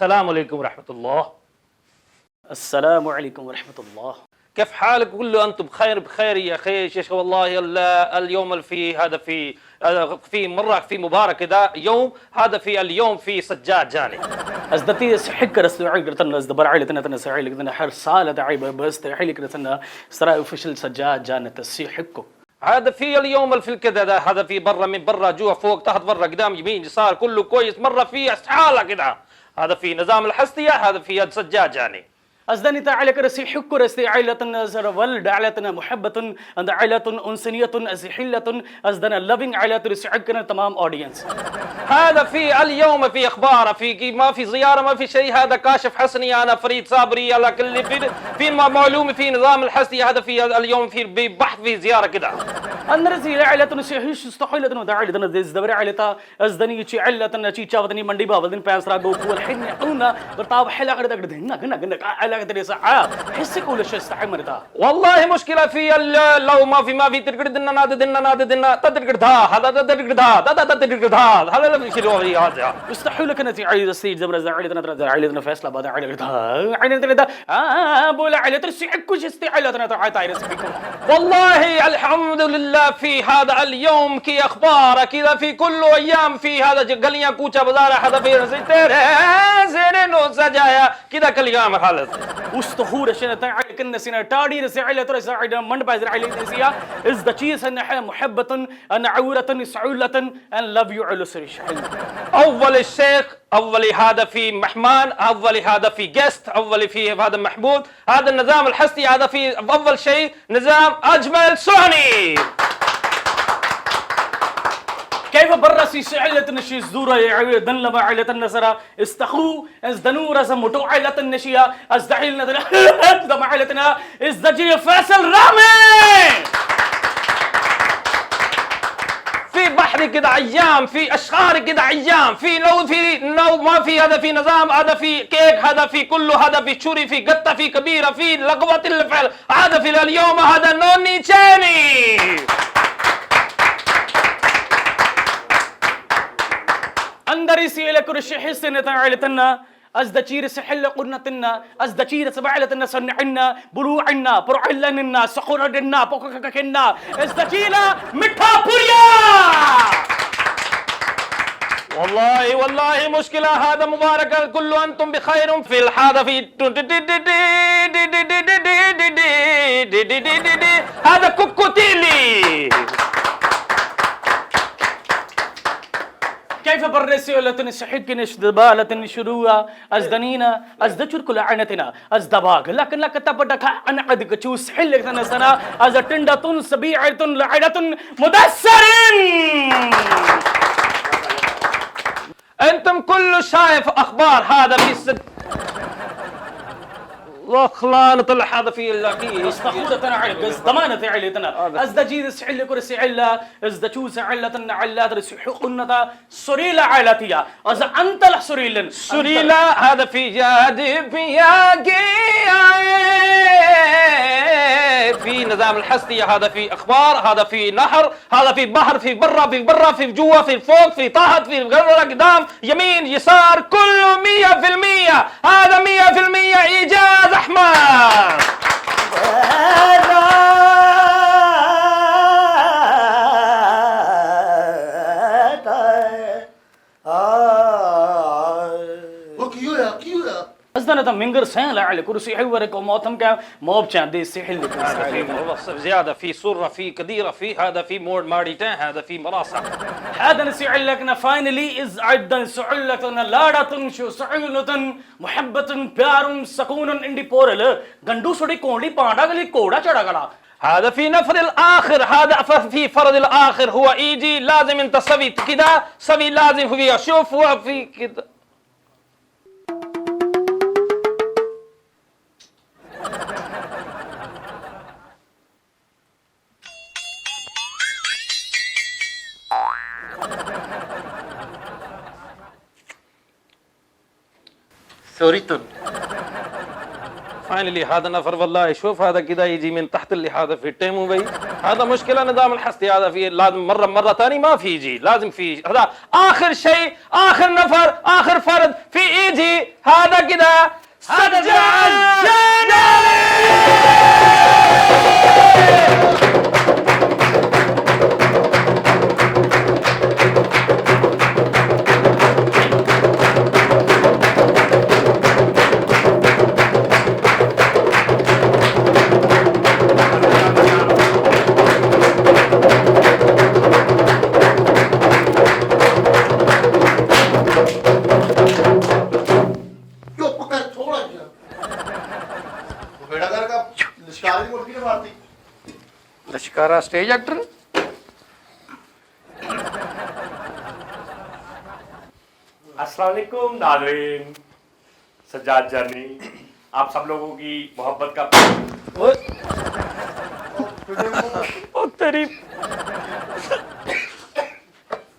अस्सलाम वालेकुम रहमतुल्लाह। अस्सलामु अलैकुम वरहमतुल्लाह। كيف حالك؟ كله انتم بخير بخير يا اخي شيخ. والله اليوم في هذا في مره في مبارك كذا يوم هذا في اليوم في سجاد جاني. أزدتي سحك رسول قرتنا أزدبر عيلتنا تنسعي لكنا حر سالة عيب بس تحيل كرتنا سراء فشل سجاد جانت السحكو. هذا في اليوم في كذا هذا في برا من برا جوا فوق تحت برا قدام يمين يسار كله كويس مرة في حالة كذا. هذا في نظام الحسدية هذا في سجاد جاني. أزدني تعالى كرسي حك رسي عيلتنا زر ولد عيلتنا محبة عند عيلة أنسانية أزحلة أزدنا loving عيلة رسي عكنا تمام audience. هذا في اليوم في اخبار في ما في زياره ما في شيء. هذا كاشف حسني انا فريد صابري على كل في معلومه في نظام الحسدي. هذا في اليوم في بحث في زياره كده. أنرزي عيلة نشيش استحيلة ودعيلة دزدبر عيلة أزدني يشي عيلة نشي شافتني مندي باودين بانسرا بوكو الحين يعونا برتاب حلا قدر قدر هنا قدر يسعى حسك ولا شيء استحمل ده. والله مشكله في لو ما في ترقد دنا ناد دنا تدرقد هذا تدرقد هذا تدرقد هذا لا في شيء هذا استحيلة كانت عيلة سيد زبر عيلة فيصلة بعد عيلة بولا عيلة ترسي كوش استعيلة تعايرس فيكم. والله الحمد لله في هذا اليوم كي اخبار كذا في كل ايام في هذا गलियां कूचा बाजार هذا في तेरे नो सजाया كذا كل يوم خالص. وستهور شنو تعالى كنا سنة تاري رسي عيلة ترسي عيلة من بعد عيلة نسيا إز دشيس أن محبة أن عورة سعولة أن love you على سريش. أول الشيخ أول هذا في محمان أول هذا في جست أول في هذا محمود. هذا النظام الحسدي هذا في أول شيء نظام أجمل سوني. كيف برسي عيلة النشي الزورة يعوي دن لما عيلة النصرة استخو از دنورة زموتو عيلة النشية از دعيل ندنا دم عيلتنا از دجي فيصل رامي. في بحر كده أيام في أشخار كده أيام في لو ما في هذا في نظام هذا في كيك هذا في كله هذا في شوري في قطة في كبيرة في لقبة الفعل هذا في اليوم هذا نوني تشاني. أندري سيلة كرشي حسنة عيلتنا أزدشير سحلة قرنتنا أزدشير سبعلتنا سنعنا بروعنا برعلنا سخرنا بوكككنا أزدشيرة متابوريا. والله مشكلة. هذا مبارك كل أنتم بخير في هذا في هذا كوكوتيلي. كيف برسي لتن سحيد كنش دبالة شروع أزدنينا أزدشر كل عنتنا أزدباغ لكن لا كتبتك أنا قد كتشوس حلك سنة أزتندة سبيعة لعدة مدسرين. أنتم كل شايف أخبار هذا في وخلان طلع هذا في اللاقي استخودة عيل ضمانة عيلتنا أزدجير سحل كرسي علا أزدجوس علة علات رسي حقنة سريلة عائلتية أز أنت لحسريلن سريلة. هذا في جاد في نظام الحسدية هذا في أخبار هذا في نهر هذا في بحر في برا في جوا في فوق في تحت في قدام يمين يسار كله 100%. هذا 100% إيجاز أحمد. أصلاً هذا منقر سهل على كرسي حوارك وموتهم كا موب شاندي سحل زيادة في سرة في كديرة في هذا في ماريتان هذا في مراسة. هذا نسيع لكنا فاينلي إز عدن سعلتنا لارة شو سعلة محبة بيار سكون إندي بورل غندو سودي كوني باندا كلي كودا چڑا كلا. هذا في نفر الآخر هذا في فرض الآخر هو إيجي لازم أنت سوي كده سوي لازم هو شوف هو في كده. سوريتون فاينلي هذا نفر والله شوف هذا كذا يجي من تحت اللي هذا في التيمو بي هذا مشكله نظام الحسدي هذا في لازم مره ثاني ما في يجي لازم في هذا اخر شيء اخر نفر اخر فرد في يجي هذا كذا سجاد ਚੁੱਪ ਕਰ ਥੋੜਾ ਜਿਹਾ ਉਹ ਬੇੜਾ ਕਰੇਗਾ ਲਿਸ਼ਕਾਰ ਦੀ ਮੁੱਠੀ ਨੇ ਮਾਰਤੀ लश्कारा स्टेज एक्टर अस्सलाम वालेकुम नाज़रीन सज्जाद जानी आप सब लोगों की मोहब्बत का ओ तेरी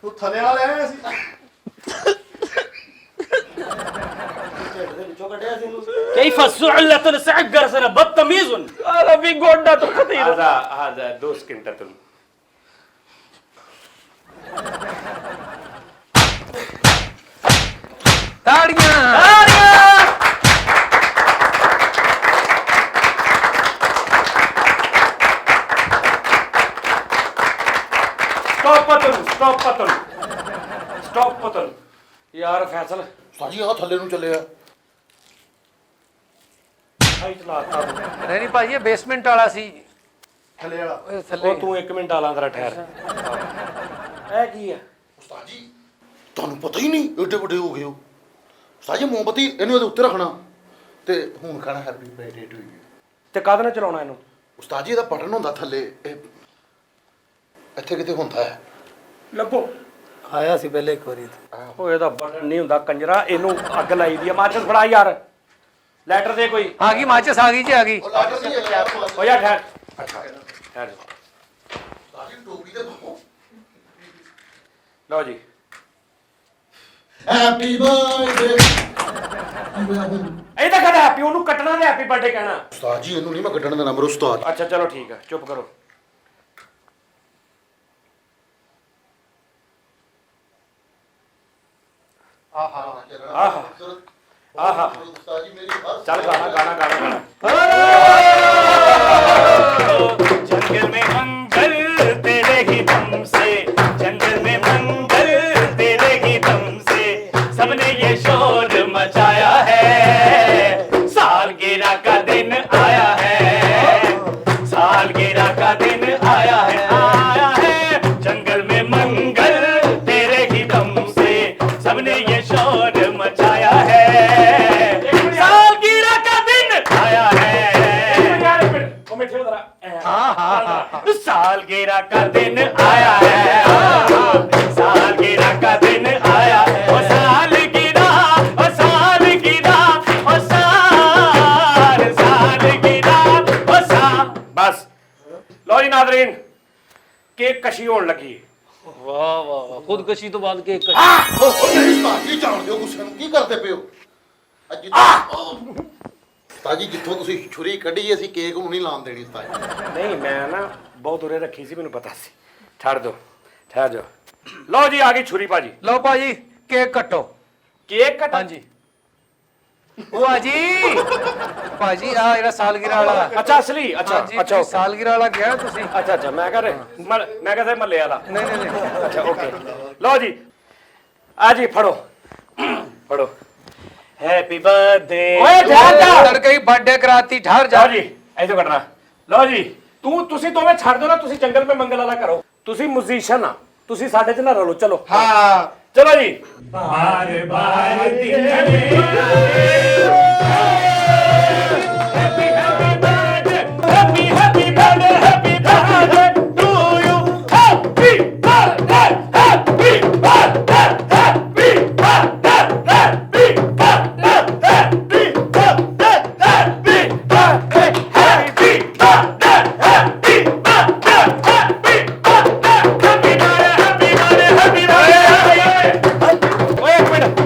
ਤੂੰ ਥੱਲੇ ਵਾਲਾ ਲੈ ਆਇਆ ਸੀ كيف سعلة سعقر سنة بطميز هذا في قوده خطير هذا دوس كنتتن ताड़ियां स्टॉप पतन यार फैसल ਸਾਜੀ ਆ ਥੱਲੇ ਨੂੰ ਚੱਲਿਆ हाई चलाता नहीं नहीं भाई ये बेसमेंट वाला सी ਥੱਲੇ ਵਾਲਾ ओए थल्ले तू एक मिनट आला जरा ठहर ए की है ਉਸਤਾਦ ਜੀ ਤੁਹਾਨੂੰ ਪਤਾ ਹੀ ਨਹੀਂ ਏਡੇ ਵੱਡੇ ਹੋ ਗਏ ਹੋ ਉਸਤਾਦ ਜੀ ਮੋਮਬਤੀ ਇਹਨੂੰ ਇਹਦੇ ਉੱਤੇ ਰੱਖਣਾ ਤੇ ਹੁਣ ਖਾਣਾ ਹੈਪੀ ਬਰਥਡੇ ਟੂ ਯੂ ਤੇ ਕਾਹਦੇ ਨਾਲ ਚਲਾਉਣਾ ਇਹਨੂੰ ਉਸਤਾਦ ਜੀ ਇਹਦਾ ਬਟਨ ਹੁੰਦਾ ਥੱਲੇ ਇੱਥੇ ਕਿਤੇ ਹੁੰਦਾ ਹੈ ਲੱਭੋ आया सी पहले एक बारी ਉਹ ਇਹਦਾ ਬਟਨ ਨਹੀਂ ਹੁੰਦਾ ਕੰਜਰਾ ਇਹਨੂੰ ਅੱਗ ਲਾਈ ਦੀ ਆ ਮਾਚਸ ਫੜਾ ਯਾਰ ਲੈਟਰ ਦੇ ਕੋਈ आ गई माचिस आ गई जी आ गई ਉਹ ਲੱਗ ਨਹੀਂ ਹੈ ਯਾਰ ਓ ਯਾਰ ਠਹਿਰ ਅੱਛਾ ਠਹਿਰ ਉਸਤਾਦ ਜੀ ਟੋਪੀ ਤੇ ਪਾਓ ਲਓ ਜੀ ਹੈਪੀ ਬਰਥਡੇ ਇਹ ਤਾਂ ਕਹਦਾ ਹੈਪੀ ਉਹਨੂੰ ਕੱਟਣਾ ਤੇ ਹੈਪੀ ਬਰਥਡੇ ਕਹਿਣਾ ਉਸਤਾਦ ਜੀ ਇਹਨੂੰ ਨਹੀਂ ਮੈਂ ਕੱਢਣ ਦਾ ਨੰਬਰ ਉਸਤਾਦ ਅੱਛਾ ਚਲੋ ਠੀਕ ਹੈ ਚੁੱਪ ਕਰੋ ਆਹਾ ਆਹਾ ਉਸਤਾਦ ਜੀ ਮੇਰੀ ਹਰ ਚੱਲ ਗਾਣਾ जंगल में मंगल तेरे ही दम से जंगल में मंगल तेरे ही दम से सबने ये शोर मचाया है सालगिरह का दिन आया है सालगिरह का दिन आया है जंगल में मंगल तेरे ही दम से सबने ये शोर मचाया है सालगिरह का दिन आया है सालगिरह का दिन आया है सालगिरह का दिन आया है ओ सालगिरह ओ सालगिरह ओ सालगिरह ओ बस लो जी नाज़रीन केक कशी होने लगी वाह वाह वाह खुदकशी तो बाद के ਉਸਤਾਦ ਜੀ ਜਾਣਦੇ ਹੋ ਗੁੱਸੇ ਨੂੰ ਕੀ ਕਰਦੇ ਪਿਓ ਅੱਜ ਉਸਤਾਦ ਜੀ ਜਿੱਥੋਂ ਤੁਸੀਂ ਛੁਰੀ ਕੱਢੀ ਅਸੀਂ ਕੇਕ ਨੂੰ ਨਹੀਂ ਲਾਣ ਦੇਣੀ ਉਸਤਾਦ ਜੀ ਨਹੀਂ ਮੈਂ ਨਾ ਬਹੁਤ ਉਰੇ ਰੱਖੀ ਸੀ ਮੈਨੂੰ ਪਤਾ ਸੀ ਛੱਡ ਦੋ ਠਹਿਰ ਜਾ ਲਓ ਜੀ ਆ ਗਈ ਛੁਰੀ ਭਾਜੀ लो भाजी केक कटो ਕੇਕ ਕੱਟ हाँ जी बुआ जी भाजी आ जेड़ा सालगिरह वाला ਅੱਛਾ ਅਸਲੀ ਅੱਛਾ हाँ जी ਅੱਛਾ okay। सालगिरह वाला गया तुसी ਅੱਛਾ ਅੱਛਾ ਮੈਂ ਕਹ ਰਿਹਾ ਮੈਂ ਕਹਿੰਦਾ ਮੱਲੇ ਵਾਲਾ नहीं नहीं नहीं ਅੱਛਾ ਓਕੇ ਲਓ ਜੀ ਆ ਜੀ ਫੜੋ ਫੜੋ हैप्पी बर्थडे ਓਏ ਜਾ ਜਾ लड़के की बर्थडे कराती ठहर जा ਲਓ ਜੀ ਐਸੋ ਕੱਟਣਾ ਲਓ ਜੀ ਤੁਸੀਂ ਦੋਵੇਂ ਛੱਡ ਦਿਓ ਨਾ ਤੁਸੀਂ ਜੰਗਲ ਮੇ ਮੰਗਲ ਵਾਲਾ ਕਰੋ ਤੁਸੀਂ ਮਿਊਜ਼ੀਸ਼ੀਅਨ ਆ ਤੁਸੀਂ ਸਾਡੇ ਚ ਨਾ ਰਲੋ ਚਲੋ ਹਾਂ ਚਲੋ ਜੀ बार बार दिन happy happy birthday happy happy birthday happy birthday to you happy birthday happy birthday happy birthday happy birthday happy birthday happy birthday happy birthday happy birthday happy birthday happy birthday ਓਏ ਇੱਕ ਮਿੰਟ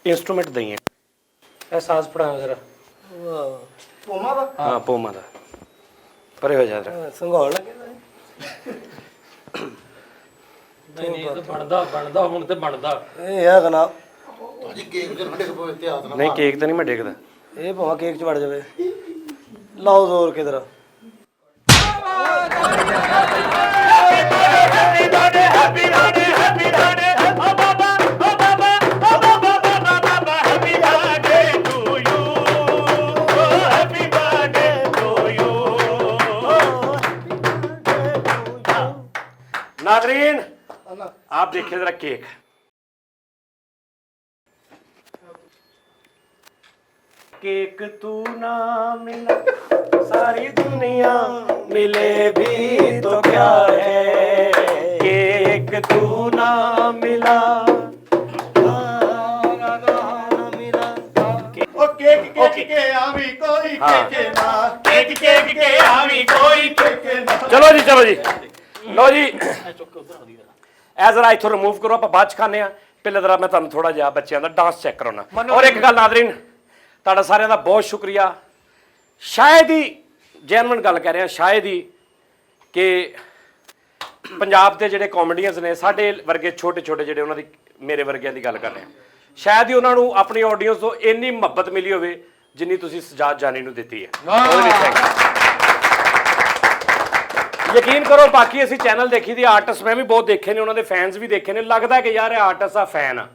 इंस्ट्रूमेंट दई है एहसास पढ़ाओ जरा पोमा दा हाँ पोमा दा परे हो जा जरा संघाल लगे नहीं नहीं तो बनदा बनदा हुन ते बनदा ए है जनाब ਜੀ ਕੇਕ ਦੇ ਨੇੜੇ ਕੋਈ ਇਤਿਹਾਸ ਨਾ नहीं केक तो नहीं मैं देखदा ਇਹ ਭਾਵੇਂ ਕੇਕ ਚ ਵੜ ਜਾਵੇ ਲਾਓ ਜ਼ੋਰ ਕਿਧਰ नाजरीन आप देखिए जरा केक केक तू ना मिला सारी दुनिया मिले भी तो क्या है केक तू ना मिला ਉਹ ਕੇਕ ਕੇਕ ਕੇ ਆਵੀ ਕੋਈ ਕੇਕੇ ਨਾ केक केक के आवी कोई चलो जी लो जी ਇਹ ਜ਼ਰਾ ਇੱਥੋਂ ਰਿਮੂਵ ਕਰੋ ਆਪਾਂ ਬਾਅਦ ਚ ਖਾਣੇ ਆ ਪਹਿਲੇ ਜ਼ਰਾ ਮੈਂ ਤੁਹਾਨੂੰ ਥੋੜਾ ਜਿਹਾ ਬੱਚਿਆਂ ਦਾ ਡਾਂਸ ਚੈੱਕ ਕਰਾਉਣਾ ਔਰ ਇੱਕ ਗੱਲ ਨਾਜ਼ਰੀਨ ਤੁਹਾਡਾ ਸਾਰਿਆਂ ਦਾ ਬਹੁਤ ਸ਼ੁਕਰੀਆ ਸ਼ਾਇਦ ਹੀ ਜੈਨੂਇਨ ਗੱਲ ਕਹਿ ਰਿਹਾ ਸ਼ਾਇਦ ਹੀ ਕਿ ਪੰਜਾਬ ਦੇ ਜਿਹੜੇ ਕਾਮੇਡੀਅਨਸ ਨੇ ਸਾਡੇ ਵਰਗੇ ਛੋਟੇ ਛੋਟੇ ਜਿਹੜੇ ਉਹਨਾਂ ਦੀ ਮੇਰੇ ਵਰਗਿਆਂ ਦੀ ਗੱਲ ਕਰ ਰਹੇ ਆ ਸ਼ਾਇਦ ਹੀ ਉਹਨਾਂ ਨੂੰ ਆਪਣੀ ਆਡੀਅנס ਤੋਂ ਇੰਨੀ ਮੁਹੱਬਤ ਮਿਲੀ ਹੋਵੇ ਜਿੰਨੀ ਤੁਸੀਂ ਸਜਾਦ ਜਾਨੀ ਨੂੰ ਦਿੱਤੀ ਹੈ ਉਹਦੇ ਲਈ ਥੈਂਕ ਯਕੀਨ ਕਰੋ ਬਾਕੀ ਅਸੀਂ ਚੈਨਲ ਦੇਖੀ ਦੀ ਆਰਟਿਸਟ ਮੈਂ ਵੀ ਬਹੁਤ ਦੇਖੇ ਨੇ ਉਹਨਾਂ ਦੇ ਫੈਨਸ ਵੀ ਦੇਖੇ ਨੇ ਲੱਗਦਾ ਕਿ ਯਾਰ ਇਹ ਆਰਟਿਸਟ ਆ ਫੈਨ ਆ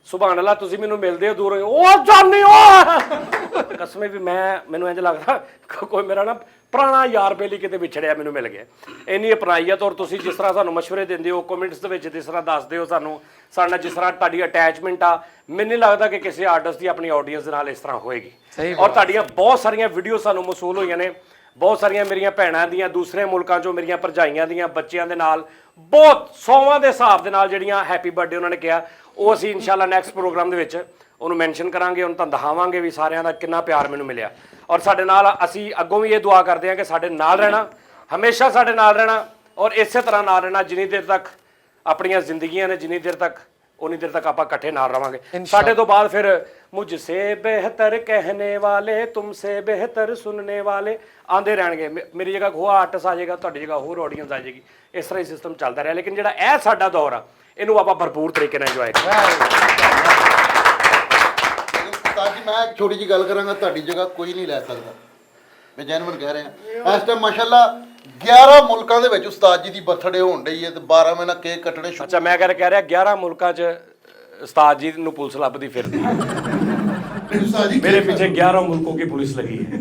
ਸੁਭਾਨ ਅੱਲਾਹ ਤੁਸੀਂ ਮੈਨੂੰ ਮਿਲਦੇ ਹੋ ਦੂਰੋਂ ਉਹ ਜਾਨੀ ਉਹ ਕਸਮੇ ਵੀ ਮੈਨੂੰ ਇੰਜ ਲੱਗਦਾ ਕੋਈ ਮੇਰਾ ਨਾ ਪੁਰਾਣਾ ਯਾਰ ਬੇਲੀ ਕਿਤੇ ਵਿਛੜਿਆ ਮੈਨੂੰ ਮਿਲ ਗਿਆ ਇੰਨੀ ਅਪਣਾਈਅਤ ਔਰ ਤੁਸੀਂ ਜਿਸ ਤਰ੍ਹਾਂ ਸਾਨੂੰ ਮਸ਼ਵਰੇ ਦਿੰਦੇ ਹੋ ਕਮੈਂਟਸ ਦੇ ਵਿੱਚ ਜਿਸ ਤਰ੍ਹਾਂ ਦੱਸਦੇ ਹੋ ਸਾਨੂੰ ਸਾਡੇ ਨਾਲ ਜਿਸ ਤਰ੍ਹਾਂ ਤੁਹਾਡੀ ਅਟੈਚਮੈਂਟ ਆ ਮੈਨੂੰ ਨਹੀਂ ਲੱਗਦਾ ਕਿ ਕਿਸੇ ਆਰਟਿਸਟ ਦੀ ਆਪਣੀ ਆਡੀਅנס ਦੇ ਨਾਲ ਇਸ ਤਰ੍ਹਾਂ ਹੋਏਗੀ ਔਰ ਤੁਹਾਡੀਆਂ ਬਹੁਤ ਸਾਰੀਆਂ ਵੀਡੀਓ ਸਾਨੂੰ ਮਸੂਲ ਹੋਈਆਂ ਨੇ ਬਹੁਤ ਸਾਰੀਆਂ ਮੇਰੀਆਂ ਭੈਣਾਂ ਦੀਆਂ ਦੂਸਰੇ ਮੁਲਕਾਂ 'ਚੋਂ ਮੇਰੀਆਂ ਭਰਜਾਈਆਂ ਦੀਆਂ ਬੱਚਿਆਂ ਦੇ ਨਾਲ ਬਹੁਤ ਸੌਵਾਂ ਦੇ ਹਿਸਾਬ ਦੇ ਨਾਲ ਜਿਹੜੀਆਂ ਹੈਪੀ ਬਰਥਡੇ ਉਹਨਾਂ ਨੇ ਕਿਹਾ ਉਹ ਅਸੀਂ ਇਨਸ਼ਾਅੱਲਾ ਨੈਕਸਟ ਪ੍ਰੋਗਰਾਮ ਦੇ ਵਿੱਚ ਉਹਨੂੰ ਮੈਂਸ਼ਨ ਕਰਾਂਗੇ ਉਹਨੂੰ ਤੁਹਾਨੂੰ ਦਿਖਾਵਾਂਗੇ ਵੀ ਸਾਰਿਆਂ ਦਾ ਕਿੰਨਾ ਪਿਆਰ ਮੈਨੂੰ ਮਿਲਿਆ ਔਰ ਸਾਡੇ ਨਾਲ ਅਸੀਂ ਅੱਗੋਂ ਵੀ ਇਹ ਦੁਆ ਕਰਦੇ ਹਾਂ ਕਿ ਸਾਡੇ ਨਾਲ ਰਹਿਣਾ ਹਮੇਸ਼ਾ ਸਾਡੇ ਨਾਲ ਰਹਿਣਾ ਔਰ ਇਸੇ ਤਰ੍ਹਾਂ ਨਾਲ ਰਹਿਣਾ ਜਿੰਨੀ ਦੇਰ ਤੱਕ ਆਪਣੀਆਂ ਜ਼ਿੰਦਗੀਆਂ ਨੇ ਜਿੰਨੀ ਦੇਰ ਤੱਕ उन्हीं देर तक आप इकट्ठे नाल रवांगे साढ़े तो बाद फिर मुझसे बेहतर कहने वाले तुमसे बेहतर सुनने वाले आंदे रहणगे मेरी जगह हो आर्टिस्ट आ जाएगा तुहाडी जगह होर ऑडियंस आ जाएगी इस तरह ही सिस्टम चलता रहा लेकिन जिहड़ा यह साडा दौर आ इहनूं आपां भरपूर तरीके नाल इंजॉय ਉਸਤਾਦ ਜੀ ਮੈਂ ਇੱਕ ਛੋਟੀ ਜੀ ਗੱਲ ਕਰਾਂਗਾ ਤੁਹਾਡੀ ਜਗ੍ਹਾ ਕੋਈ ਨਹੀਂ ਲੈ ਸਕਦਾ ਮੈਂ ਜੈਨੂਇਨ ਕਹਿ ਰਿਹਾ ਇਸ ਟਾਈਮ ਮਾਸ਼ਾਅੱਲਾ 11 ਮੁਲਕਾਂ ਦੇ ਵਿੱਚ ਉਸਤਾਦ ਜੀ ਦੀ ਬਰਥਡੇ ਹੋਣ ਡਈ ਹੈ ਤੇ 12 ਮਹੀਨਾ ਕੇਕ ਕੱਟਣੇ ਸ਼ੁਰੂ ਅੱਛਾ ਮੈਂ ਕਹਿ ਰਿਹਾ 11 ਮੁਲਕਾਂ 'ਚ ਉਸਤਾਦ ਜੀ ਨੂੰ ਪੁਲਿਸ ਲੱਭਦੀ ਫਿਰਦੀ ਉਸਤਾਦ ਜੀ मेरे पीछे 11 मुल्कों की पुलिस लगी है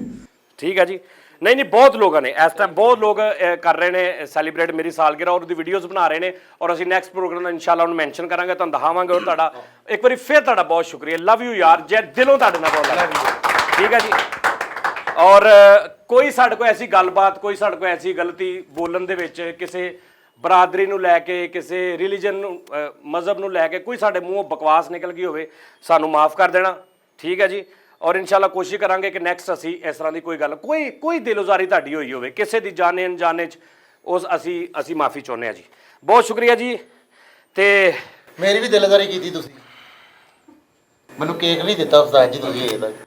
ठीक है जी नहीं बहुत लोगों ने इस टाइम बहुत लोग कर रहे हैं सैलीब्रेट मेरी सालगिरह और वीडियोज़ बना रहे हैं और असं नैक्सट प्रोग्राम इंशाल्लाह उन्हें मैंशन करांगे तुहानूं दिखावांगे और तुहाडा एक बार फिर तुहाडा बहुत शुक्रिया लव यू यार जै दिलों तुहाडे नाल बहुत लव यू ठीक है जी और कोई साडे कोल ऐसी गलबात कोई साडे कोल ऐसी गलती बोलन दे विच किसी बरादरी ਨੂੰ ਲੈ ਕੇ ਕਿਸੇ ਰਿਲੀਜਨ ਨੂੰ ਮਜ਼ਹਬ ਨੂੰ ਲੈ ਕੇ ਕੋਈ ਸਾਡੇ ਮੂੰਹੋਂ ਬਕਵਾਸ ਨਿਕਲ ਗਈ ਹੋਵੇ ਸਾਨੂੰ ਮਾਫ ਕਰ ਦੇਣਾ ਠੀਕ ਹੈ ਜੀ ਔਰ ਇਨਸ਼ਾਅੱਲਾ ਕੋਸ਼ਿਸ਼ ਕਰਾਂਗੇ ਕਿ ਨੈਕਸਟ ਅਸੀਂ ਇਸ ਤਰ੍ਹਾਂ ਦੀ ਕੋਈ ਗੱਲ ਕੋਈ ਦਿਲੋਜ਼ਾਰੀ ਤੁਹਾਡੀ ਹੋਈ ਹੋਵੇ ਕਿਸੇ ਦੀ ਜਾਣੇ ਅਣਜਾਣੇ 'ਚ ਉਸ ਅਸੀਂ ਮਾਫੀ ਚਾਹੁੰਦੇ ਹਾਂ ਜੀ ਬਹੁਤ ਸ਼ੁਕਰੀਆ ਜੀ ਤੇ ਮੇਰੀ ਵੀ ਦਿਲਦਾਰੀ ਕੀਤੀ ਤੁਸੀਂ ਮੈਨੂੰ ਕੇਕ ਨਹੀਂ ਦਿੱਤਾ ਉਸਤਾਦ ਜੀ ਤੁਸੀਂ ਇਹ ਤੱਕ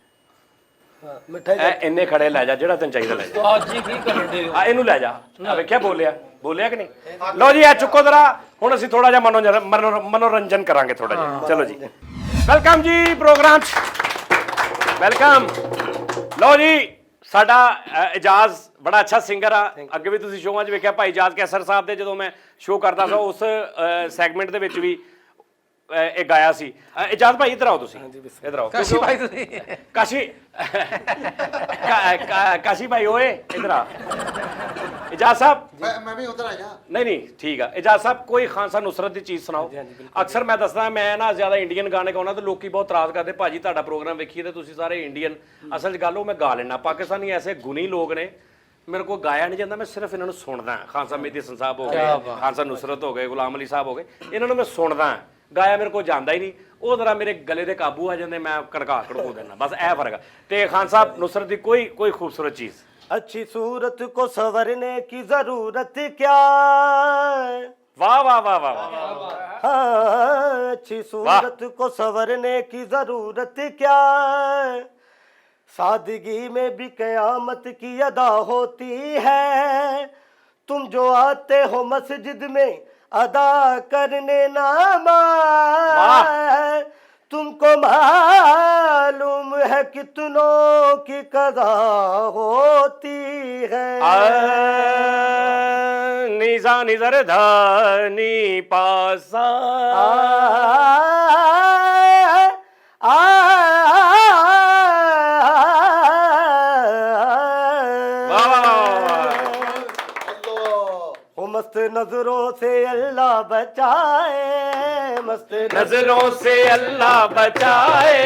ਇੰਨੇ ਖੜੇ ਲੈ ਜਾ ਜਿਹੜਾ ਤੈਨੂੰ ਚਾਹੀਦਾ ਲੈ ਜਾ ਅੱਜ ਹੀ ਕੀ ਕਰਨ ਦੇ ਆ ਇਹਨੂੰ ਲੈ ਜਾ ਆ ਵੇਖਿਆ ਬੋਲਿਆ ਕਿ ਨਹੀਂ ਲਓ ਜੀ ਆ ਚੁੱਕੋ ਜ਼ਰਾ ਹੁਣ ਅਸੀਂ ਥੋੜਾ ਜਿਹਾ ਮਨੋਰੰਜਨ ਕਰਾਂਗੇ ਥੋੜਾ ਜਿਹਾ ਚਲੋ ਜੀ ਵੈਲਕਮ ਜੀ ਪ੍ਰੋਗਰਾਮ 'ਚ ਵੈਲਕਮ ਲਓ ਜੀ ਸਾਡਾ ਇਜਾਜ਼ ਬੜਾ ਅੱਛਾ ਸਿੰਗਰ ਆ ਅੱਗੇ ਵੀ ਤੁਸੀਂ ਸ਼ੋਆਂ 'ਚ ਵੇਖਿਆ ਭਾਈ ਇਜਾਜ਼ ਕੈਸਰ ਸਾਹਿਬ ਦੇ ਜਦੋਂ ਮੈਂ ਸ਼ੋਅ ਕਰਦਾ ਸੀ ਉਸ ਸੈਗਮੈਂਟ ਦੇ ਵਿੱਚ ਵੀ ਇਹ ਗਾਇਆ ਸੀ ਇਜਾਜ਼ ਭਾਈ ਇੱਧਰ ਆਓ ਤੁਸੀਂ ਇੱਧਰ ਆਓ ਕਾਸ਼ੀ ਭਾਈ ਤੁਸੀਂ ਕਾਸ਼ੀ ਭਾਈ ਓਏ ਇੱਧਰ ਆ ਇਜਾਜ਼ ਸਾਹਿਬ ਮੈਂ ਵੀ ਉਧਰ ਆ ਜਾ नहीं ठीक है इजाज साहब कोई खान सा नुसरत की चीज़ सुनाओ अक्सर मैं दसदा मैं ना ज़्यादा इंडियन गाने गाना तो लोग बहुत इतराज़ करते भाजी तुहाडा प्रोग्राम वेखिए तो तुसीं सारे इंडियन असल च गल मैं गा लेना पाकिस्तानी ऐसे गुणी लोग ने मेरे को गाया नहीं जाता मैं सिर्फ इन्होंने सुनदा खान साहब मेहदी हसन साहब हो गए खान साहब नुसरत हो गए गुलाम अली साहब हो गए इन्होंने मैं सुनदा गाया मेरे को जाता ही नहीं वो जरा मेरे गले दे काबू आ जाते मैं कड़का कड़कू देना बस ए फर्क है तो खान साहब नुसरत की कोई खूबसूरत चीज़ अच्छी सूरत को संवरने की जरूरत क्या वाह वाह वाह वाह वाह हाँ अच्छी सूरत को संवरने की जरूरत क्या है, सादगी में भी कयामत की अदा होती है। तुम जो आते हो मस्जिद में अदा करने नमाज़, तुमको मालूम है कितनों की कज़ा होती है। निजा निजर धानी पासा मस्त नजरों से अल्लाह बचाए, मस्त नजरों से अल्लाह बचाए,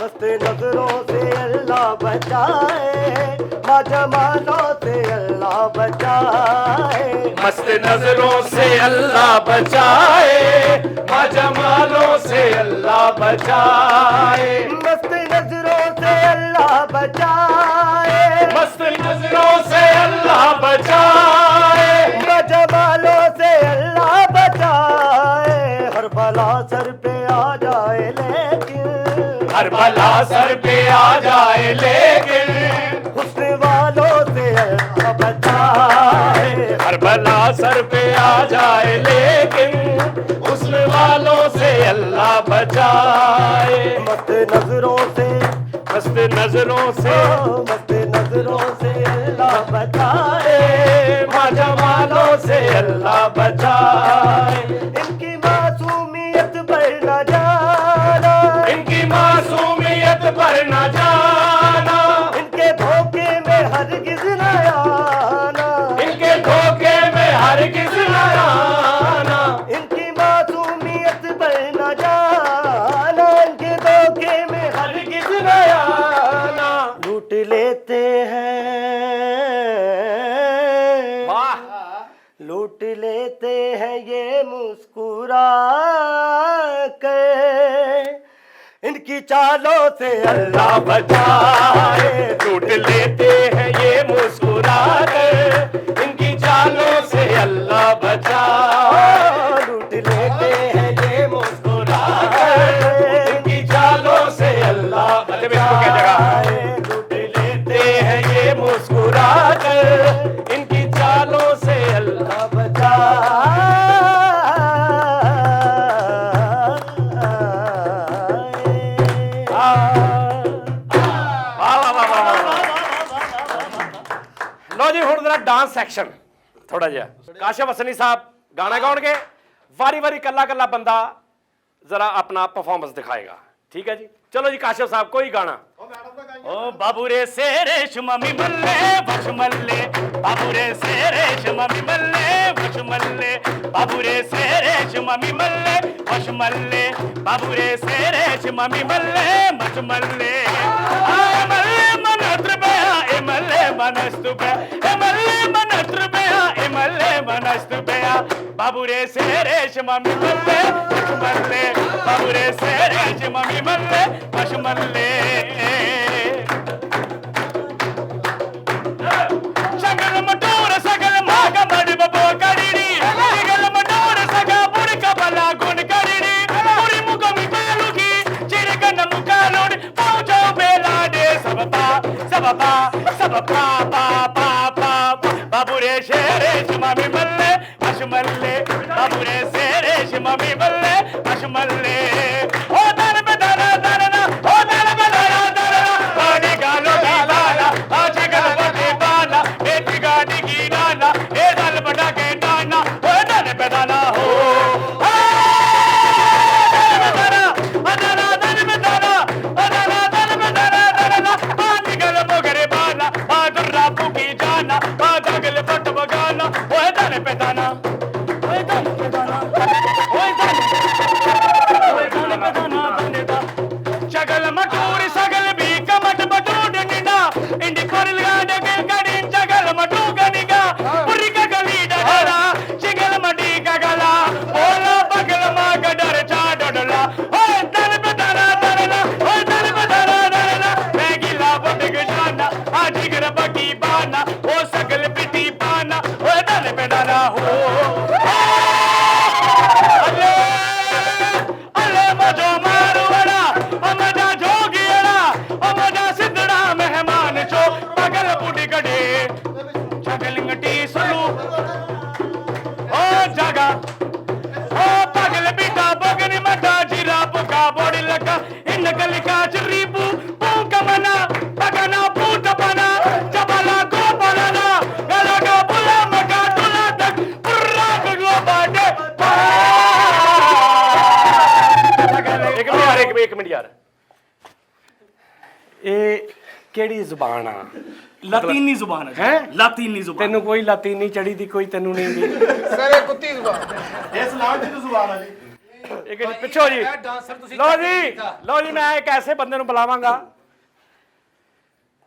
मस्त नजरों से अल्लाह बचाए, माजमालों से अल्लाह बचाए, मस्त नजरों से अल्लाह बचाए, माजमालों से अल्लाह बचाए, मस्त नजरों से अल्लाह बचाए, मस्त नजरों से अल्लाह बचाए, माजमालों से अल्लाह बचाए। हर बला सर पे आ जाए लेकिन, हर भला सर पे आ जाए लेकिन, हुस्न वालों से अल्लाह बचाए, हर भला सर पे आ जाए लेकिन, हुस्न वालों से अल्लाह बचाए। मस्त नजरों से, मस्त नजरों से, मस्त नजरों से अल्लाह बचाए, माजमालों से अल्लाह बचाए, इनकी मासूमियत पर न जाना, इनकी मासूमियत पर न जाना, इनके धोखे में हरगिज़ न आना, इनके धोखे में हरगिज़ न आना, इनकी मासूमियत पर न जाना, इनके धोखे में हरगिज़ न आना। लूट लेते हैं, वाह, लूट लेते हैं ये मुस्कुरा कर, इनकी चालों से अल्लाह बचाए, लूट लेते हैं ये मुस्कुरा कर, इनकी चालों से अल्लाह बचाए, लूट लेते हैं ये मुस्कुरा कर, इनकी चालों से अल्लाह बचाए, लूट लेते हैं ये मुस्कुरा कर, इनकी चालों से अल्लाह लो जी हुण जरा डांस सेक्शन थोड़ा जिहा काशिफ हसनी साहब गाना गाउणगे, वारी वारी कल्ला कल्ला बंदा जरा अपना परफॉर्मेंस दिखाएगा, ठीक है जी। चलो जी काशिफ साहब कोई गाना। ओ बाबूरे से रेशमी मल्ले वश मल्ले, बाबूरे से रेशमी मल्ले वश मल्ले, बाबूरे से रेशमी मल्ले वश मल्ले, बाबूरे से रेशमी मल्ले वश मल्ले, आए मल्ले मनत्र बया ए मल्ले मनस्तु बया, ए मल्ले मनत्र बया ए मल्ले मनस्तु बया, बाबूरे से रेशमी मल्ले वश मल्ले, बाबूरे से रेशमी मल्ले वश मल्ले, शगल मटोर सगल माग मड बबो करिड़ी, शगल मटोर सगा बुड़का बला गुण करिड़ी, पूरी मुख मिकालुगी चिरगन मुकालोड़ पहुंचो बेलाडे सबपा सबपा सबपा पा पा पा, बाबूरे शेरे शमामी मल्ले अशमल्ले, बाबूरे शेरे शमामी मल्ले अशमल्ले, ओ दर पे दरा दरना, ओ दर पे दरा दरना, गाड़ी गालो गाला, आज गल बटे बाला, बेटी गाड़ी की डाला, ए दल बटा के डाना, ओ दर पे दाना हो, दाना जागा ओ पगल बेटा बगन मटा जीरा बुका बोड़ी लगा इन गली का चरीबू पूका मना बगना पूत बना जबला को बनाना गला का बुला मका टुला तक पुर्रा गलो बाटे एक मिनट यार ਇਹ ਕਿਹੜੀ ਜ਼ੁਬਾਨ ਆ लातीनी जुबान है हैं? लातीनी जुबान ਤੈਨੂੰ ਕੋਈ ਲਾਤੀਨੀ ਚੜੀ ਦੀ ਕੋਈ ਤੈਨੂੰ ਨਹੀਂ ਦੀ ਸਰ ਇਹ ਕੁੱਤੀ ਜ਼ੁਬਾਨ ਇਸ ਲਾਲ ਦੀ ਜ਼ੁਬਾਨ ਆ ਜੀ ਇੱਕ ਪਿੱਛੋ ਜੀ ਇਹ ਡਾਂਸਰ ਤੁਸੀਂ ਲਓ ਜੀ ਮੈਂ ਇੱਕ ਐਸੇ ਬੰਦੇ ਨੂੰ ਬੁਲਾਵਾਂਗਾ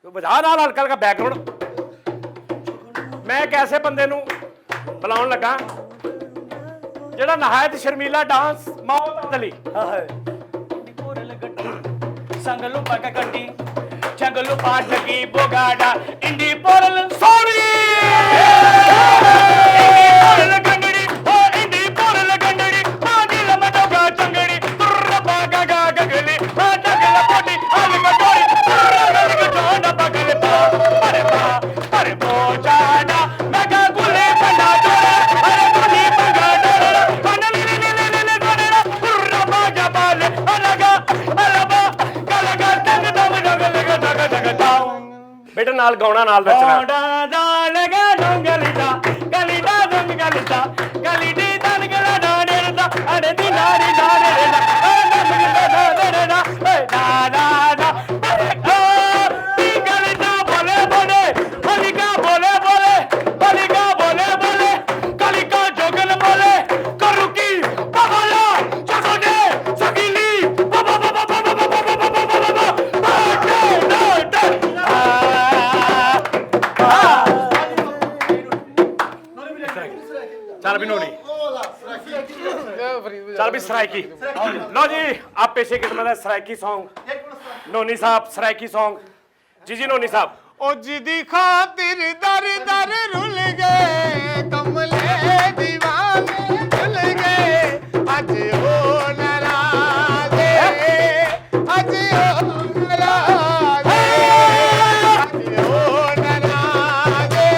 ਬਜਾ ਨਾਲ ਹਲਕਾ ਹਲਕਾ ਬੈਕਗ੍ਰਾਉਂਡ ਮੈਂ ਇੱਕ ਐਸੇ ਬੰਦੇ ਨੂੰ ਬੁਲਾਉਣ ਲੱਗਾ ਜਿਹੜਾ ਨਹਾਇਤ ਸ਼ਰਮੀਲਾ ਡਾਂਸ ਮੌਤ ਅਲੀ संगलू पाका कट्टी चंगलू पाट की बोगाड़ा इंडी पोरल सोनी इंडी पोरल गंगड़ी ओ इंडी पोरल गंगड़ी पानी लमटोगा चंगड़ी तुर्र पागा गा गगली आ डगला पोटी आल कटोरी तुर्र गग चोंडा पगल पा अरे बोचाना मगा गुले बंडा जोड़ा अरे गुली बंगा डोड़ा अनल ले गोड़ा तुर्र बाजा बाले अलगा अलबा ਬੇਟਾ ਨਾਲ ਗਾਉਣਾ ਨਾਲ ਨੱਚਣਾ ਗੋੜਾ ਦਾ ਲਗਾ ਡੰਗਲੀਦਾ ਗਲੀਦਾ ਡੰਗਲੀਦਾ ਗਲੀਦੀ ਦੰਗਲਾ ਡਾੜੇਦਾ ਅੜੇ ਦੀ ਨਾਰੀ ਡਾੜੇਦਾ ਡੰਗਲੀਦਾ ਦਾ ਤੀ ਗਲੀਦਾ ਬੋਲੇ ਬੋਲੇ ਹਲਿਕਾ ਬੋਲੇ ਬੋਲੇ ਹਲਿਕਾ ਬੋਲੇ ਬੋਲੇ ਕਲਿਕਾ ਜੋਗਨ ਬੋਲੇ ਕਰੁਕੀ ਬਬਲਾ ਚਸੋਡੇ ਸਗਿਲੀ ਬਬਾ ਬਬਾ ਬਬਾ ਚੱਲ ਵੀ ਨੋਣੀ ਚੱਲ ਵੀ ਸਰਾਇਕੀ ਲਓ ਜੀ ਆਪ ਪੇਸ਼ੇ ਕਿਸਮ ਦਾ ਸਰਾਇਕੀ Song ਨੋਨੀ ਸਾਹਿਬ ਸਰਾਇਕੀ Song ਜੀ ਨੋਨੀ ਸਾਹਿਬ ਉਹ ਜਿਹਦੀ ਖਾਤਰ ਦਰ ਦਰ ਰੁੱਲ ਗਏ ਕਮਲੇ دیਵਾਨੇ ਭੁੱਲ ਗਏ ਅੱਜ ਉਹ ਨਾਰਾਜ਼ੇ ਅੱਜ ਉਹ ਨਾਰਾਜ਼ੇ ਅੱਜ ਉਹ ਨਾਰਾਜ਼ੇ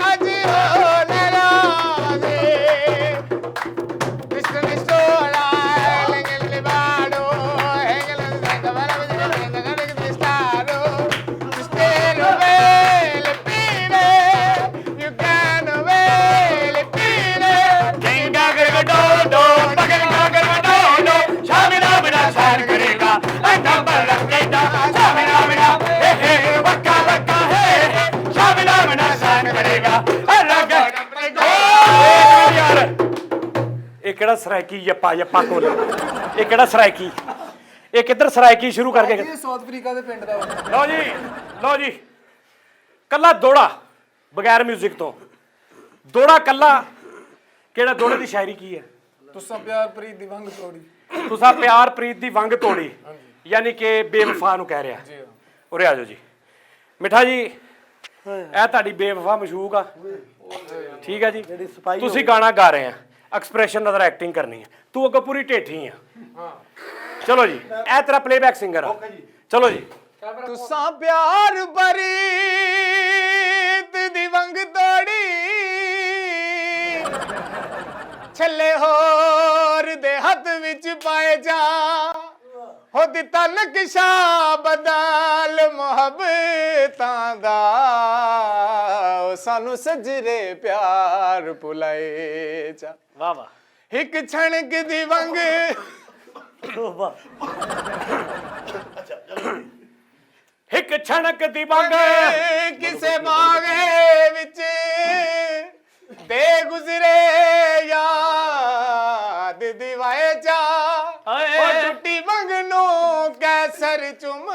ਅੱਜ ਉਹ ਨਾਰਾਜ਼ੇ ਮਿਸਟਰ ਮਿਸਟੋਰਾ ਲੈਂਗਲ ਲਿਬਾੜੋ ਹੈਂਗਲ ਸੰਗਵਰਾ ਵਿੱਚ Gangar ਦਿਸਤਾਰੋ Stay away, Lepine. You can away, Lepine. Genga gargado do, pagarga gargado do, shamina bina sar karega, anda balak keda, shamina bina, hey hey, wakka wakka hey, shamina bina sar karega, alaga. ਯਾਰ ਇਹ ਕਿਹੜਾ ਸਰਾਇਕੀ ਯੱਪਾ ਯੱਪਾ ਕੋਲ ਇਹ ਕਿਹੜਾ ਸਰਾਇਕੀ ਇਹ ਕਿੱਧਰ ਸਰਾਇਕੀ ਸ਼ੁਰੂ ਕਰਕੇ ਇਹ ਸਾਊਥ ਅਫਰੀਕਾ ਦੇ ਪਿੰਡ ਦਾ ਲਓ ਜੀ ਕੱਲਾ ਦੋੜਾ ਬਗੈਰ 뮤직 ਤੋਂ ਦੋੜਾ ਕੱਲਾ ਕਿਹੜਾ ਦੋੜੇ ਦੀ ਸ਼ਾਇਰੀ ਕੀ ਹੈ ਤੁਸਾਂ ਪਿਆਰ ਪ੍ਰੀਤ ਦੀ ਵੰਗ ਤੋੜੀ ਤੁਸੀਂ ਪਿਆਰ ਪ੍ਰੀਤ ਦੀ ਵੰਗ ਤੋੜੀ ਯਾਨੀ ਕਿ ਬੇਵਫਾ ਨੂੰ ਕਹਿ ਰਿਹਾ ਉਰੇ ਆ ਜਾਓ ਜੀ ਮਿੱਠਾ ਜੀ ਇਹ ਤੁਹਾਡੀ ਬੇਵਫਾ ਮਸ਼ੂਕ ਆ ਠੀਕ ਹੈ ਜੀ ਤੁਸੀਂ ਗਾਣਾ ਗਾ ਰਹੇ ਆ ਐਕਸਪ੍ਰੈਸ਼ਨ ਨਾਲ ਐਕਟਿੰਗ ਕਰਨੀ ਹੈ ਤੂੰ ਅੱਗੋਂ ਪੂਰੀ ਢੇਠੀ ਆ ਚਲੋ ਜੀ ਇਹ ਤੇਰਾ ਪਲੇਬੈਕ ਸਿੰਗਰ ਆ ਚਲੋ ਜੀ ਤੁਸਾਂ ਪਿਆਰ ਬਰੀਤ ਦੀ ਵੰਗ ਤੋੜੀ ਛੱਲੇ ਹੋਰ ਦੇ ਹੱਥ ਵਿੱਚ ਪਾਏ ਜਾ ਹੋ ਦਿੱਤਾ ਨਕਸ਼ਾ ਬਦਲ ਮੁਹੱਬਤਾਂ ਦਾ ਉਹ ਸਾਨੂੰ ਸਜਰੇ ਪਿਆਰ ਭੁਲਾਏ ਜਾ ਵਾਹ ਵਾਹ ਇੱਕ ਛਣਕ ਦੀ ਵੰਗ ਇੱਕ ਛਣਕ ਦੀ ਵੰਗ ਕਿਸੇ ਬਾਗੇ ਵਿੱਚ ਦੇ ਗੁਜ਼ਰੇ ਯਾਦ ਦਿਵਾਏ ਜਾ ਉਹ ਟੁੱਟੀ ਵੰਗ ਨੂੰ ਕੈਸਰ ਚੁੰਮ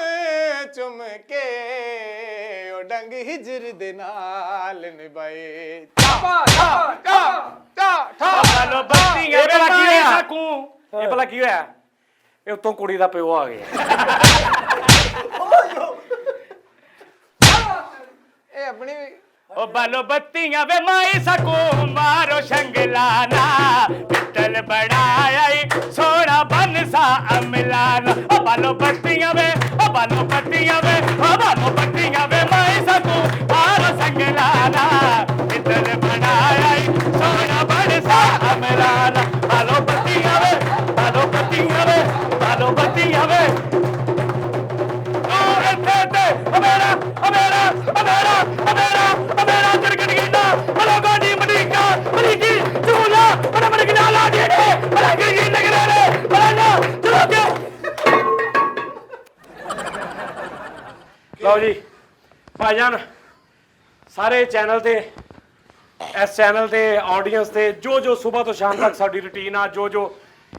ਚੁੰਮ ਕੇ ਉਹ ਡੰਗ ਹਿਜਰ ਦੇ ਨਾਲ ਨਿਭਾਏ Kalau ਬੱਤੀਆਂ ਇਹ ਭਲਾ ਕੀ ਹੋਇਆ ਸਕੂੰ ਇਹ ਭਲਾ ਕੀ ਹੋਇਆ ਇਹ ਉਤੋਂ ਕੁੜੀ ਦਾ ਪਿਓ ਆ ਗਿਆ ਇਹ ਆਪਣੀ ओ बालो बत्तियां वे माई सकूं मारो शंगलाना पित्तल बनाया सोना बन सा अमलाना ओ बालो बत्तियां वे ओ बालो बत्तियां वे ओ बालो बत्तियां वे माई सकूं मारो शंगलाना पित्तल बनाया सोना बन ਲਓ ਜੀ ਭਾਈਜਾਨ ਸਾਰੇ ਚੈਨਲ ਤੇ ਇਸ ਚੈਨਲ ਤੇ ਆਡੀਅנס ਤੇ ਜੋ ਜੋ ਸਵੇਰ ਤੋਂ ਸ਼ਾਮ ਤੱਕ ਸਾਡੀ ਰੁਟੀਨ ਆ ਜੋ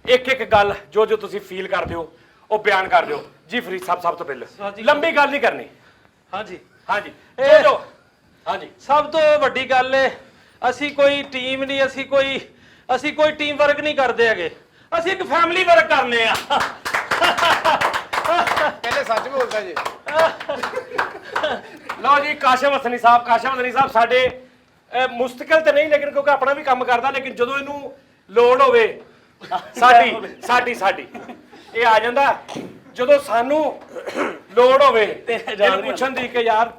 ਇੱਕ ਗੱਲ ਜੋ ਤੁਸੀਂ ਫੀਲ ਕਰਦੇ ਹੋ ਉਹ ਬਿਆਨ ਕਰ ਦਿਓ ਜੀ। ਫਰੀਦ ਸਾਹਿਬ ਸਭ ਤੋਂ ਪਹਿਲਾਂ ਲੰਬੀ ਗੱਲ ਨਹੀਂ ਕਰਨੀ। ਹਾਂਜੀ ਹਾਂਜੀ ਇਹ ਹਾਂਜੀ ਸਭ ਤੋਂ ਵੱਡੀ ਗੱਲ ਏ ਅਸੀਂ ਕੋਈ ਟੀਮ ਨਹੀਂ, ਅਸੀਂ ਕੋਈ ਟੀਮ ਵਰਕ ਨਹੀਂ ਕਰਦੇ ਹੈਗੇ, ਅਸੀਂ ਇੱਕ ਫੈਮਿਲੀ ਵਰਕ ਕਰਨੇ ਆ। ਪਹਿਲੇ ਸੱਚ ਬੋਲਦਾ ਜੀ। ਲਓ ਜੀ ਕਾਸ਼ਮ ਹਸਨੀ ਸਾਹਿਬ ਸਾਡੇ ਮੁਸਤਕਿਲ ਤੇ ਨਹੀਂ ਲੇਕਿਨ ਕਿਉਂਕਿ ਆਪਣਾ ਵੀ ਕੰਮ ਕਰਦਾ, ਲੇਕਿਨ ਜਦੋਂ ਇਹਨੂੰ ਲੋੜ ਹੋਵੇ ਸਾਡੀ ਇਹ ਆ ਜਾਂਦਾ। ਜਦੋਂ ਸਾਨੂੰ ਲੋੜ ਹੋਵੇ ਇਹਨੂੰ ਪੁੱਛਣ ਦੀ ਕਿ ਯਾਰ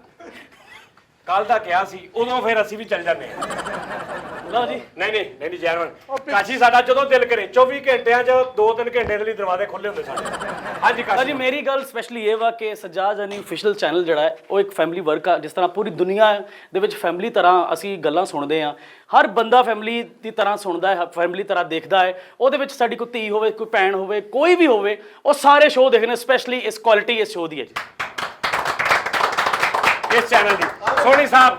ਕੱਲ ਦਾ ਕਿਹਾ ਸੀ, ਉਦੋਂ ਫਿਰ ਅਸੀਂ ਵੀ ਚੱਲ ਜਾਂਦੇ ਹਾਂ। ਲਓ ਜੀ ਨਹੀਂ ਜੈਨਵਨ ਕਾਸ਼ੀ ਸਾਡਾ ਜਦੋਂ ਦਿਲ ਕਰੇ 24 ਘੰਟਿਆਂ 'ਚ 2-3 ਘੰਟੇ ਦੇ ਲਈ ਦਰਵਾਜ਼ੇ ਖੁੱਲੇ ਹੁੰਦੇ ਸਾਡੇ। ਹਾਂਜੀ ਜੀ ਮੇਰੀ ਗੱਲ ਸਪੈਸ਼ਲੀ ਇਹ ਵਾ ਕਿ ਸਜਾਦ ਅਨੀ ਅਫੀਸ਼ੀਅਲ ਚੈਨਲ ਜਿਹੜਾ ਹੈ ਉਹ ਇੱਕ ਫੈਮਿਲੀ ਵਰਕ ਆ। ਜਿਸ ਤਰ੍ਹਾਂ ਪੂਰੀ ਦੁਨੀਆ ਦੇ ਵਿੱਚ ਫੈਮਿਲੀ ਤਰ੍ਹਾਂ ਅਸੀਂ ਗੱਲਾਂ ਸੁਣਦੇ ਆ, ਹਰ ਬੰਦਾ ਫੈਮਿਲੀ ਦੀ ਤਰ੍ਹਾਂ ਸੁਣਦਾ ਹੈ, ਫੈਮਿਲੀ ਤਰ੍ਹਾਂ ਦੇਖਦਾ ਹੈ। ਉਹਦੇ ਵਿੱਚ ਸਾਡੀ ਕੋਈ ਧੀ ਹੋਵੇ, ਕੋਈ ਭੈਣ ਹੋਵੇ, ਕੋਈ ਵੀ ਹੋਵੇ, ਉਹ ਸਾਰੇ ਸ਼ੋਅ ਦੇਖਣੇ। ਸਪੈਸ਼ਲੀ ਇਸ ਕੁਆਲਿਟੀ ਇਸ ਸ਼ੋਅ ਦੀ ਹੈ ਜੀ, ਇਸ ਚੈਨਲ ਦੀ। ਸੋਨੀ ਸਾਹਿਬ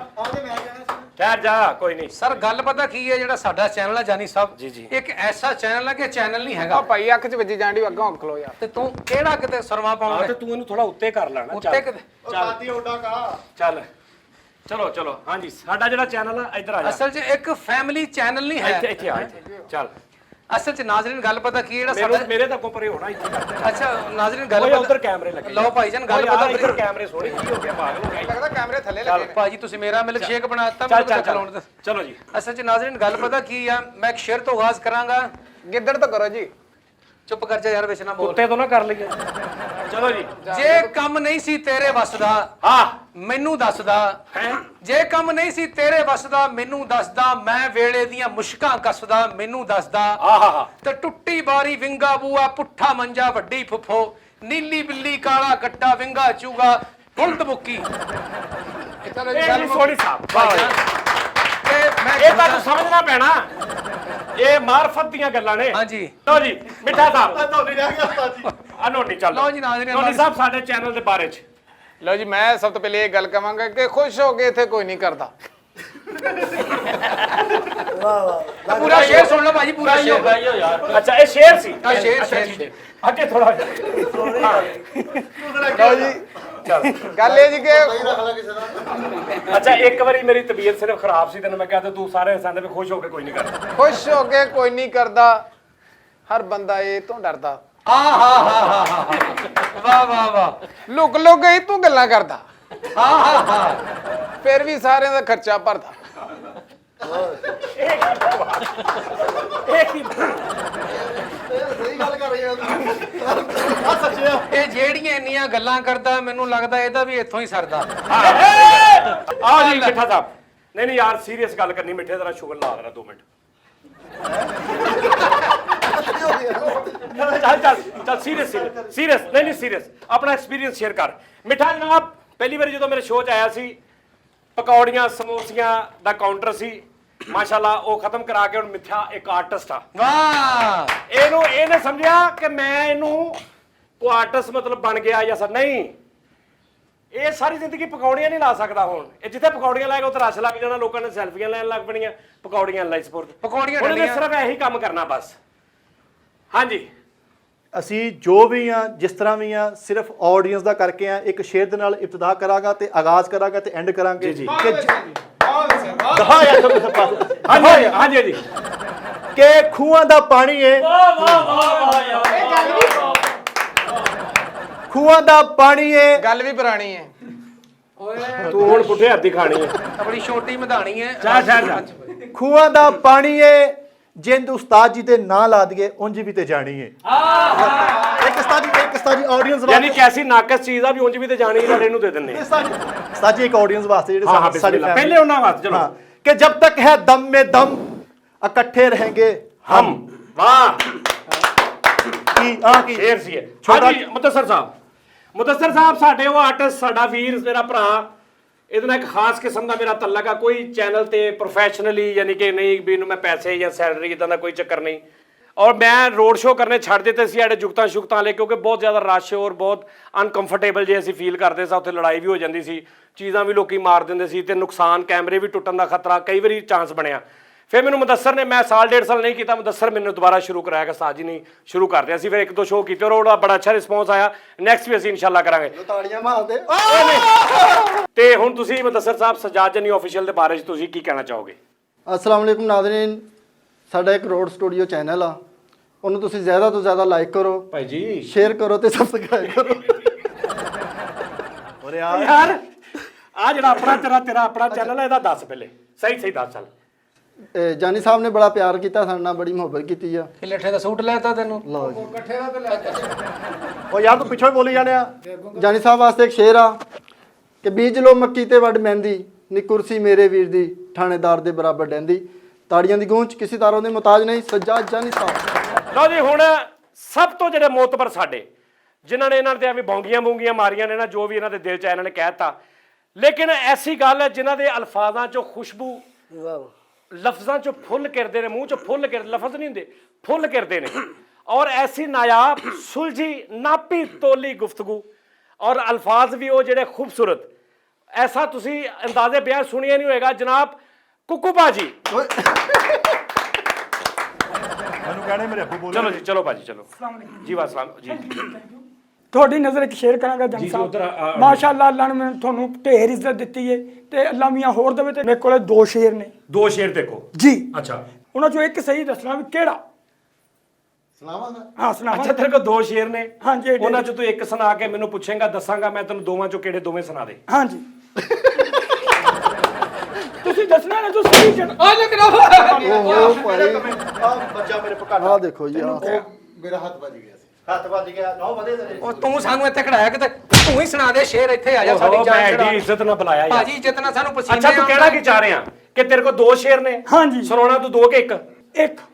ਠਹਿਰ ਜਾ, ਕੋਈ ਨਹੀਂ। ਸਰ ਗੱਲ ਪਤਾ ਕੀ ਹੈ, ਜਿਹੜਾ ਸਾਡਾ ਚੈਨਲ ਹੈ ਜਾਨੀ ਸਾਹਿਬ ਜੀ। ਇੱਕ ਐਸਾ ਚੈਨਲ ਹੈ ਕਿ ਚੈਨਲ ਨਹੀਂ ਹੈਗਾ। ਆ ਭਾਈ ਅੱਖ 'ਚ ਵੱਜੀ ਜਾਂਦੀ ਅੱਗੋਂ ਅੱਖ ਲੋ ਯਾਰ। ਤੇ ਤੂੰ ਕਿਹੜਾ ਕਿਤੇ ਸਰਵਾ ਪਾਉਣਾ ਤੇ ਤੂੰ ਇਹਨੂੰ ਥੋੜਾ ਉੱਤੇ ਕਰ ਲੈਣਾ। ਉੱਤੇ ਕਿਤੇ ਚੱਲ ਚਲੋ ਹਾਂਜੀ ਸਾਡਾ ਜਿਹੜਾ ਚੈਨਲ ਆ ਇੱਧਰ ਆ ਜਾ। ਅਸਲ 'ਚ ਇੱਕ ਫੈਮਿਲੀ ਚੈਨਲ ਨਹੀਂ ਹੈ। ਇੱਥੇ ਆ ਇੱਥੇ ਚੱਲ। ਅਸਲ 'ਚ ਨਾਜ਼ਰੀਨ ਗੱਲ ਪਤਾ ਕੀ ਹੈ, ਜਿਹੜਾ ਸਾਡਾ ਮੇਰੇ ਤਾਂ ਕੋਪਰੇ ਹੋਣਾ ਇੱਥੇ ਕਰ। ਅੱਛਾ ਨਾਜ਼ਰੀਨ ਗੱਲ ਓਏ ਪਤਾ ਉੱਧਰ ਕੈਮਰੇ ਲੱਗੇ। ਲਓ ਭਾਈਜਾਨ ਗੱਲ ਪਤਾ ਪਤਾ ਇੱਧਰ ਕੈਮਰੇ ਸੋਹਣੇ ਕੀ ਹੋ ਗਿਆ ਪਾਗਲ ਹੋ ਗਿਆ। ਲੱਗਦਾ ਕੈਮਰੇ ਥੱਲੇ ਲੱਗੇ ਨੇ। ਭਾਜੀ ਤੁਸੀਂ ਮੇਰਾ ਮਿਲਕ ਸ਼ੇਕ ਬਣਾਤਾ ਚੱਲ ਚਲੋ ਜੀ। ਅਸਲ 'ਚ ਨਾਜ਼ਰੀਨ ਗੱਲ ਪਤਾ ਕੀ ਆ, ਮੈਂ ਇੱਕ ਸ਼ੇਰ ਤੋਂ ਆਵਾਜ਼ ਕਰਾਂਗਾ। ਗਿੱਦੜ ਤਾਂ ਕਰੋ ਜੀ। ਚੁੱਪ ਕਰ ਜਾ ਯਾਰ, ਵਿੱਚ ਨਾ ਬੋਲ। ਕੁੱਤੇ ਤੋਂ ਨਾ ਕਰ ਲਈਏ। ਚਲੋ ਜੀ। ਜੇ ਕੰਮ ਨਹੀਂ ਸੀ ਤੇਰੇ ਵੱਸ ਦਾ ਹਾਂ ਮੈਨੂੰ ਦੱਸਦਾ ਹੈ। ਜੇ ਕੰਮ ਨਹੀਂ ਸੀ ਤੇਰੇ ਵੱਸ ਦਾ ਮੈਨੂੰ ਦੱਸਦਾ, ਮੈਂ ਵੇਲੇ ਦੀਆਂ ਮੁਸ਼ਕਾਂ ਕੱਸਦਾ ਮੈਨੂੰ ਦੱਸਦਾ। ਆਹਾ ਤੇ ਟੁੱਟੀ ਬਾਰੀ ਵਿੰਗਾ ਬੂਆ, ਪੁੱਠਾ ਮੰਜਾ ਵੱਡੀ ਫੁੱਫੋ, ਨੀਲੀ ਬਿੱਲੀ ਕਾਲਾ ਕੱਟਾ ਵਿੰਗਾ ਚੂਗਾ ਹੁਲਦ ਮੁੱਕੀ। ਚਲੋ ਜੀ ਇਹ ਗੱਲ ਜੀ ਸੋਨੀ ਸਾਹਿਬ ਤੇ ਮੈਂ ਇਹ ਤਾਂ ਤੂੰ ਸਮਝਣਾ ਪੈਣਾ, ਇਹ ਮਾਰਫਤ ਦੀਆਂ ਗੱਲਾਂ ਨੇ। ਹਾਂਜੀ ਲਓ ਜੀ ਮਿੱਠਾ ਸਾਹਿਬ ਅਨੋਨੀ ਚੱਲ। ਲਓ ਜੀ ਨਾਜ਼ਰੀਨ, ਨੋਨੀ ਸਾਹਿਬ ਸਾਡੇ ਚੈਨਲ ਦੇ ਬਾਰੇ 'ਚ ਲਓ ਜੀ ਮੈਂ ਸਭ ਤੋਂ ਪਹਿਲੇ ਇਹ ਗੱਲ ਕਹਾਂਗਾ ਕਿ ਖੁਸ਼ ਹੋ ਕੇ ਇੱਥੇ ਕੋਈ ਨਹੀਂ ਕਰਦਾ। ਪੂਰਾ ਸ਼ੇਰ ਸੁਣ ਲਓ ਭਾਜੀ, ਪੂਰਾ ਸ਼ੇਰ। ਅੱਛਾ ਇਹ ਸ਼ੇਰ ਸੀ। ਸ਼ੇਰ ਅੱਗੇ ਥੋੜਾ ਲਓ ਜੀ ਗੱਲ ਇਹ ਜੀ ਕਿ ਅੱਛਾ ਇੱਕ ਵਾਰੀ ਮੇਰੀ ਤਬੀਅਤ ਸਿਰਫ ਖਰਾਬ ਸੀ, ਤੈਨੂੰ ਮੈਂ ਕਿਹਾ ਤੇ ਤੂੰ ਸਾਰੇ ਸੰਦੇ ਵਿੱਚ ਖੁਸ਼ ਹੋ ਕੇ ਕੋਈ ਨਹੀਂ ਕਰਦਾ। ਖੁਸ਼ ਹੋ ਕੇ ਕੋਈ ਨਹੀਂ ਕਰਦਾ, ਹਰ ਬੰਦਾ ਇਹ ਤੋਂ ਡਰਦਾ। ਵਾਹ ਲੁਕ ਇਹ ਤੂੰ ਗੱਲਾਂ ਕਰਦਾ। ਫਿਰ ਵੀ ਸਾਰਿਆਂ ਦਾ ਖਰਚਾ ਭਰਦਾ। ਇਹ ਜਿਹੜੀਆਂ ਇੰਨੀਆਂ ਗੱਲਾਂ ਕਰਦਾ, ਮੈਨੂੰ ਲੱਗਦਾ ਇਹਦਾ ਵੀ ਇੱਥੋਂ ਹੀ ਸਰਦਾ। ਆ ਜੀ ਮਿੱਠਾ ਸਾਹਿਬ। ਨਹੀਂ ਯਾਰ ਸੀਰੀਅਸ ਗੱਲ ਕਰਨੀ, ਮਿੱਠੇ ਜ਼ਰਾ ਸ਼ੁਗਰ ਲਾ ਦੇਣਾ 2 ਮਿੰਟ। ਚੱਲ ਸੀਰੀਅਸ ਨਹੀਂ ਸੀਰੀਅਸ ਆਪਣਾ ਐਕਸਪੀਰੀਅੰਸ ਸ਼ੇਅਰ ਕਰ। ਮਿੱਠਾ ਜਨਾਬ ਪਹਿਲੀ ਵਾਰੀ ਜਦੋਂ ਮੇਰੇ ਸ਼ੋਅ 'ਚ ਆਇਆ ਸੀ, ਪਕੌੜੀਆਂ ਸਮੋਸੀਆਂ ਦਾ ਕਾਊਂਟਰ ਸੀ, ਮਾਸ਼ਾਅੱਲਾ ਉਹ ਖਤਮ ਕਰਾ ਕੇ ਹੁਣ ਮਿੱਠਾ ਇੱਕ ਆਰਟਿਸਟ ਆ। ਵਾਹ ਇਹਨੇ ਸਮਝਿਆ ਕਿ ਮੈਂ ਇਹਨੂੰ ਉਹ ਆਰਟਿਸਟ ਮਤਲਬ ਬਣ ਗਿਆ ਜਾਂ ਸਰ ਨਹੀਂ, ਇਹ ਸਾਰੀ ਜ਼ਿੰਦਗੀ ਪਕੌੜੀਆਂ ਨਹੀਂ ਲਾ ਸਕਦਾ। ਹੁਣ ਇਹ ਜਿੱਥੇ ਪਕੌੜੀਆਂ ਲਾਏਗਾ ਉੱਥੇ ਰਸ਼ ਲੱਗ ਜਾਣਾ, ਲੋਕਾਂ ਨੇ ਸੈਲਫੀਆਂ ਲੈਣ ਲੱਗ ਪਣੀਆਂ, ਪਕੌੜੀਆਂ ਲਾਈ ਸਪੋਰਟ ਪਕੌੜੀਆਂ ਉਹਨੇ ਸਿਰਫ ਇਹੀ ਕੰਮ ਕਰਨਾ ਬਸ। ਹਾਂਜੀ ਅਸੀਂ ਜੋ ਵੀ ਆ ਜਿਸ ਤਰ੍ਹਾਂ ਵੀ ਆ ਸਿਰਫ ਆਡੀਅנס ਦਾ ਕਰਕੇ ਆ। ਇੱਕ ਸ਼ੇਰ ਦੇ ਨਾਲ ਇਬਤਦਾ ਕਰਾਂਗਾ ਤੇ ਆਗਾਜ਼ ਕਰਾਂਗਾ ਤੇ ਐਂਡ ਕਰਾਂਗੇ ਕਿ ਦਹਾ ਯਾਰ ਸਭ ਪਾਸੇ ਹਾਂਜੀ ਕਿ ਖੂਹਾਂ ਦਾ ਪਾਣੀ ਏ, ਖੂਹਾਂ ਦਾ ਪਾਣੀ ਏ। ਗੱਲ ਵੀ ਪੁਰਾਣੀ ਹੈ। ਤੂੰ ਹੁਣ ਪੁੱਠੇ ਹੱਥੀ ਖਾਣੀ ਹੈ। ਆਪਣੀ ਛੋਟੀ ਮਧਾਣੀ ਹੈ। ਖੂਹਾਂ ਦਾ ਪਾਣੀ ਏ, ਜਿੰਦ ਉਸਤਾਦ ਜੀ ਦੇ ਨਾਂ ਲਾ ਦਈਏ ਉਂਝ ਵੀ ਤੇ ਜਾਣੀ ਏ। ਇੱਕ ਉਸਤਾਦ ਜੀ ਆਡੀਅנס ਯਾਨੀ ਕੈਸੀ ਨਾਕਸ ਚੀਜ਼ ਆ ਵੀ ਉਂਝ ਵੀ ਤੇ ਜਾਣੀ ਨਾਲ ਇਹਨੂੰ ਦੇ ਦਿੰਨੇ ਆ। ਉਸਤਾਦ ਜੀ ਇੱਕ ਆਡੀਅנס ਵਾਸਤੇ ਜਿਹੜੇ ਸਾਡੀ ਪਹਿਲੇ ਉਹਨਾਂ ਵਾਸਤੇ ਚਲੋ कि जब तक है दम में दम इकट्ठे रहेंगे हम। वाह की शेर सी है। ਹਾਂਜੀ ਮੁਦੱਸਰ ਸਾਹਿਬ ਸਾਡੇ ਉਹ ਆਰਟਿਸਟ, ਸਾਡਾ ਵੀਰ ਮੇਰਾ ਭਰਾ, ਇਹਦੇ ਨਾਲ ਇੱਕ ਖਾਸ ਕਿਸਮ ਦਾ ਮੇਰਾ ਤਲਕ ਆ। ਕੋਈ ਚੈਨਲ ਤੇ ਪ੍ਰੋਫੈਸ਼ਨਲੀ ਯਾਨੀ ਕਿ ਨਹੀਂ ਵੀ ਇਹਨੂੰ ਮੈਂ ਪੈਸੇ ਜਾਂ ਸੈਲਰੀ ਇਦਾਂ ਦਾ ਕੋਈ ਚੱਕਰ ਨਹੀਂ। ਔਰ ਮੈਂ ਰੋਡ ਸ਼ੋਅ ਕਰਨੇ ਛੱਡ ਦਿੱਤੇ ਸੀ ਸਾਡੇ ਜੁਗਤਾਂ ਸ਼ੁਗਤਾਂ ਵਾਲੇ, ਕਿਉਂਕਿ ਬਹੁਤ ਜ਼ਿਆਦਾ ਰਸ਼ ਔਰ ਬਹੁਤ ਅਨਕੰਫਰਟੇਬਲ ਜੇ ਅਸੀਂ ਫੀਲ ਕਰਦੇ ਸਾਂ। ਉੱਥੇ ਲੜਾਈ ਵੀ ਹੋ ਜਾਂਦੀ ਸੀ, ਚੀਜ਼ਾਂ ਵੀ ਲੋਕੀ ਮਾਰ ਦਿੰਦੇ ਸੀ ਤੇ ਨੁਕਸਾਨ, ਕੈਮਰੇ ਵੀ ਟੁੱਟਣ ਦਾ ਖਤਰਾ, ਕਈ ਵਾਰੀ ਚਾਂਸ ਬਣਿਆ। ਫਿਰ ਮੈਨੂੰ ਮੁਦੱਸਰ ਨੇ, ਮੈਂ ਸਾਲ 1.5 ਸਾਲ ਨਹੀਂ ਕੀਤਾ, ਮੁਦੱਸਰ ਮੈਨੂੰ ਦੁਬਾਰਾ ਸ਼ੁਰੂ ਕਰਾਇਆ ਕਿ ਸਾਜੀ ਨਹੀਂ ਸ਼ੁਰੂ ਕਰਦੇ। ਅਸੀਂ ਫਿਰ 1-2 ਸ਼ੋਅ ਕੀਤੇ ਔਰ ਉਹਦਾ ਬੜਾ ਅੱਛਾ ਰਿਸਪੌਂਸ ਆਇਆ। ਨੈਕਸਟ ਵੀ ਅਸੀਂ ਇਨਸ਼ਾਅੱਲਾ ਕਰਾਂਗੇ। ਤਾੜੀਆਂ ਮਾਰਦੇ। ਤੇ ਹੁਣ ਤੁਸੀਂ ਮੁਦੱਸਰ ਸਾਹਿਬ ਸਜਾਦ ਜਨੀ ਆਫੀਸ਼ੀਅਲ ਦੇ ਬਾਰੇ 'ਚ ਤੁਸੀਂ ਕੀ ਕਹਿਣਾ ਚਾਹੋਗੇ? अस्सलाम वालेकुम नाज़रीन, साडा एक रोड स्टूडियो चैनल आ, ਉਹਨੂੰ ਤੁਸੀਂ ਜ਼ਿਆਦਾ ਤੋਂ ਜ਼ਿਆਦਾ ਲਾਈਕ ਕਰੋ ਭਾਈ ਜੀ, ਸ਼ੇਅਰ ਕਰੋ ਤੇ ਸਬਸਕ੍ਰਾਈਬ ਕਰੋ। ਔਰ ਯਾਰ ਆ ਜਿਹੜਾ ਤੇਰਾ ਆਪਣਾ ਚੈਨਲ ਹੈ, ਇਹਦਾ ਦੱਸ ਪਹਿਲੇ ਸਹੀ ਦੱਸ ਚੱਲ। ਜਾਨੀ ਸਾਹਿਬ ਨੇ ਬੜਾ ਪਿਆਰ ਕੀਤਾ ਸਾਡੇ ਨਾਲ, ਬੜੀ ਮੁਹੱਬਤ ਕੀਤੀ ਆ। ਲੱਠੇ ਦਾ ਸੂਟ ਲੈਤਾ ਤੈਨੂੰ? ਲਓ ਜੀ। ਉਹ ਯਾਰ ਤੂੰ ਪਿੱਛੋਂ ਹੀ ਬੋਲੀ ਜਾਣਿਆ। ਜਾਨੀ ਸਾਹਿਬ ਵਾਸਤੇ ਇੱਕ ਸ਼ੇਰ ਆ ਕਿ ਬੀਜ ਲੋ ਮੱਕੀ ਤੇ ਵੱਢ ਮਹਿੰਦੀ, ਨੀ ਕੁਰਸੀ ਮੇਰੇ ਵੀਰ ਦੀ ਥਾਣੇਦਾਰ ਦੇ ਬਰਾਬਰ ਡੈਂਦੀ। ਤਾੜੀਆਂ ਦੀ ਗੂੰਜ ਕਿਸੇ ਤਾਰੋਂ ਦੇ ਮੁਤਾਜ ਨਹੀਂ, ਸੱਜਾਦ ਜਾਨੀ ਸਾਹਿਬ। ਲਓ ਜੀ, ਹੁਣ ਸਭ ਤੋਂ ਜਿਹੜੇ ਮੋਤਬਰ ਸਾਡੇ ਜਿਨ੍ਹਾਂ ਨੇ ਇਹਨਾਂ ਤੇ ਐਵੇਂ ਬੌਂਗੀਆਂ ਮਾਰੀਆਂ ਨੇ ਨਾ, ਜੋ ਵੀ ਇਹਨਾਂ ਦੇ ਦਿਲ 'ਚ ਇਹਨਾਂ ਨੇ ਕਹਿਤਾ, ਲੇਕਿਨ ਐਸੀ ਗੱਲ ਹੈ ਜਿਨ੍ਹਾਂ ਦੇ ਅਲਫਾਜ਼ਾਂ 'ਚੋਂ ਖੁਸ਼ਬੂ, ਲਫ਼ਜ਼ਾਂ 'ਚੋਂ ਫੁੱਲ ਕਰਦੇ ਨੇ, ਮੂੰਹ 'ਚੋਂ ਫੁੱਲ ਕਰ, ਲਫ਼ਜ਼ ਨਹੀਂ ਹੁੰਦੇ, ਫੁੱਲ ਕਰਦੇ ਨੇ। ਔਰ ਐਸੀ ਨਾਯਾਬ ਸੁਲਝੀ ਨਾਪੀ ਤੋਲੀ ਗੁਫ਼ਤਗੂ ਔਰ ਅਲਫਾਜ਼ ਵੀ ਉਹ ਜਿਹੜੇ ਖੂਬਸੂਰਤ, ਐਸਾ ਤੁਸੀਂ ਅੰਦਾਜ਼ੇ ਬਿਆਨ ਸੁਣਿਆ ਨਹੀਂ ਹੋਏਗਾ ਜਨਾਬ ਕੁੱਕੂ ਭਾਜੀ। ਮੈਨੂੰ ਕਹਿਣੇ ਮੇਰੇ ਅੱਬੂ ਬੋਲ। ਚਲੋ ਜੀ, ਚਲੋ ਭਾਜੀ, ਚਲੋ ਜੀ। ਵਾਸਲਾਮ ਜੀ। ਤੁਹਾਡੀ ਨਜ਼ਰ ਇੱਕ ਸ਼ੇਅਰ ਕਰਾਂਗਾ ਜੰਗ ਸਾਹਿਬ। ਮਾਸ਼ਾਅੱਲਾ, ਅੱਲਾ ਨੇ ਮੈਨੂੰ ਤੁਹਾਨੂੰ ਢੇਰ ਇੱਜ਼ਤ ਦਿੱਤੀ ਹੈ ਤੇ ਅੱਲਾ ਮੀਆਂ ਹੋਰ ਦੇਵੇ। ਤੇ ਮੇਰੇ ਕੋਲੇ 2 ਸ਼ੇਰ ਨੇ। 2 ਸ਼ੇਰ ਦੇਖੋ ਜੀ। ਅੱਛਾ, ਉਹਨਾਂ ਚੋਂ ਇੱਕ ਸਹੀ ਦੱਸਣਾ ਵੀ ਕਿਹੜਾ। ਸੁਣਾਵਾਂਗਾ। ਹਾਂ ਸੁਣਾਵਾਂ। ਅੱਛਾ, ਤੇਰੇ ਕੋਲ 2 ਸ਼ੇਰ ਨੇ? ਹਾਂਜੀ। ਉਹਨਾਂ ਚੋਂ ਤੂੰ ਇੱਕ ਸੁਣਾ ਕੇ ਮੈਨੂੰ ਪੁੱਛੇਗਾ, ਦੱਸਾਂਗਾ ਮੈਂ ਤੈਨੂੰ ਦੋਵਾਂ ਚੋਂ ਕਿਹੜੇ ਦੋਵੇਂ ਸੁਣਾ ਦੇ। ਹਾਂਜੀ। ਤੁਸੀਂ ਦੱਸਣਾ ਨਾ ਜੋ ਸਹੀ ਜਨ। ਓਹ ਭਾਈ ਆ ਬੱਚਾ ਮੇਰੇ ਪਕਾਟਾ। ਆਹ ਦੇਖੋ ਜੀ, ਆਹ ਮੇਰਾ ਹੱਥ ਵੱਜ ਗਿਆ ਸੀ। ਹੱਥ ਵੱਜ ਗਿਆ। ਨੌ ਵਧੇ ਤੇਰੇ। ਉਹ ਤੂੰ ਸਾਨੂੰ ਇੱਥੇ ਖੜਾਇਆ ਕਿਤੇ, ਤੂੰ ਹੀ ਸੁਣਾ ਦੇ ਸ਼ੇਰ। ਇੱਥੇ ਆ ਜਾ, ਸਾਡੀ ਮੈਂ ਜਾਨ ਐਡੀ ਇੱਜ਼ਤ ਨਾਲ ਬੁਲਾਇਆ ਯਾਰ। ਭਾਜੀ ਇੱਜ਼ਤ ਨਾਲ ਸਾਨੂੰ ਪਸੀਨੇ। ਅੱਛਾ, ਤੂੰ ਕਹਿਣਾ ਕੀ ਚਾਹ ਰਿਹਾ ਕਿ ਤੇਰੇ ਕੋਲ 2 ਸ਼ੇਰ ਨੇ? ਹਾਂਜੀ। ਸੁਣਾਉਣਾ ਤੂੰ 2 ਕਿ 1?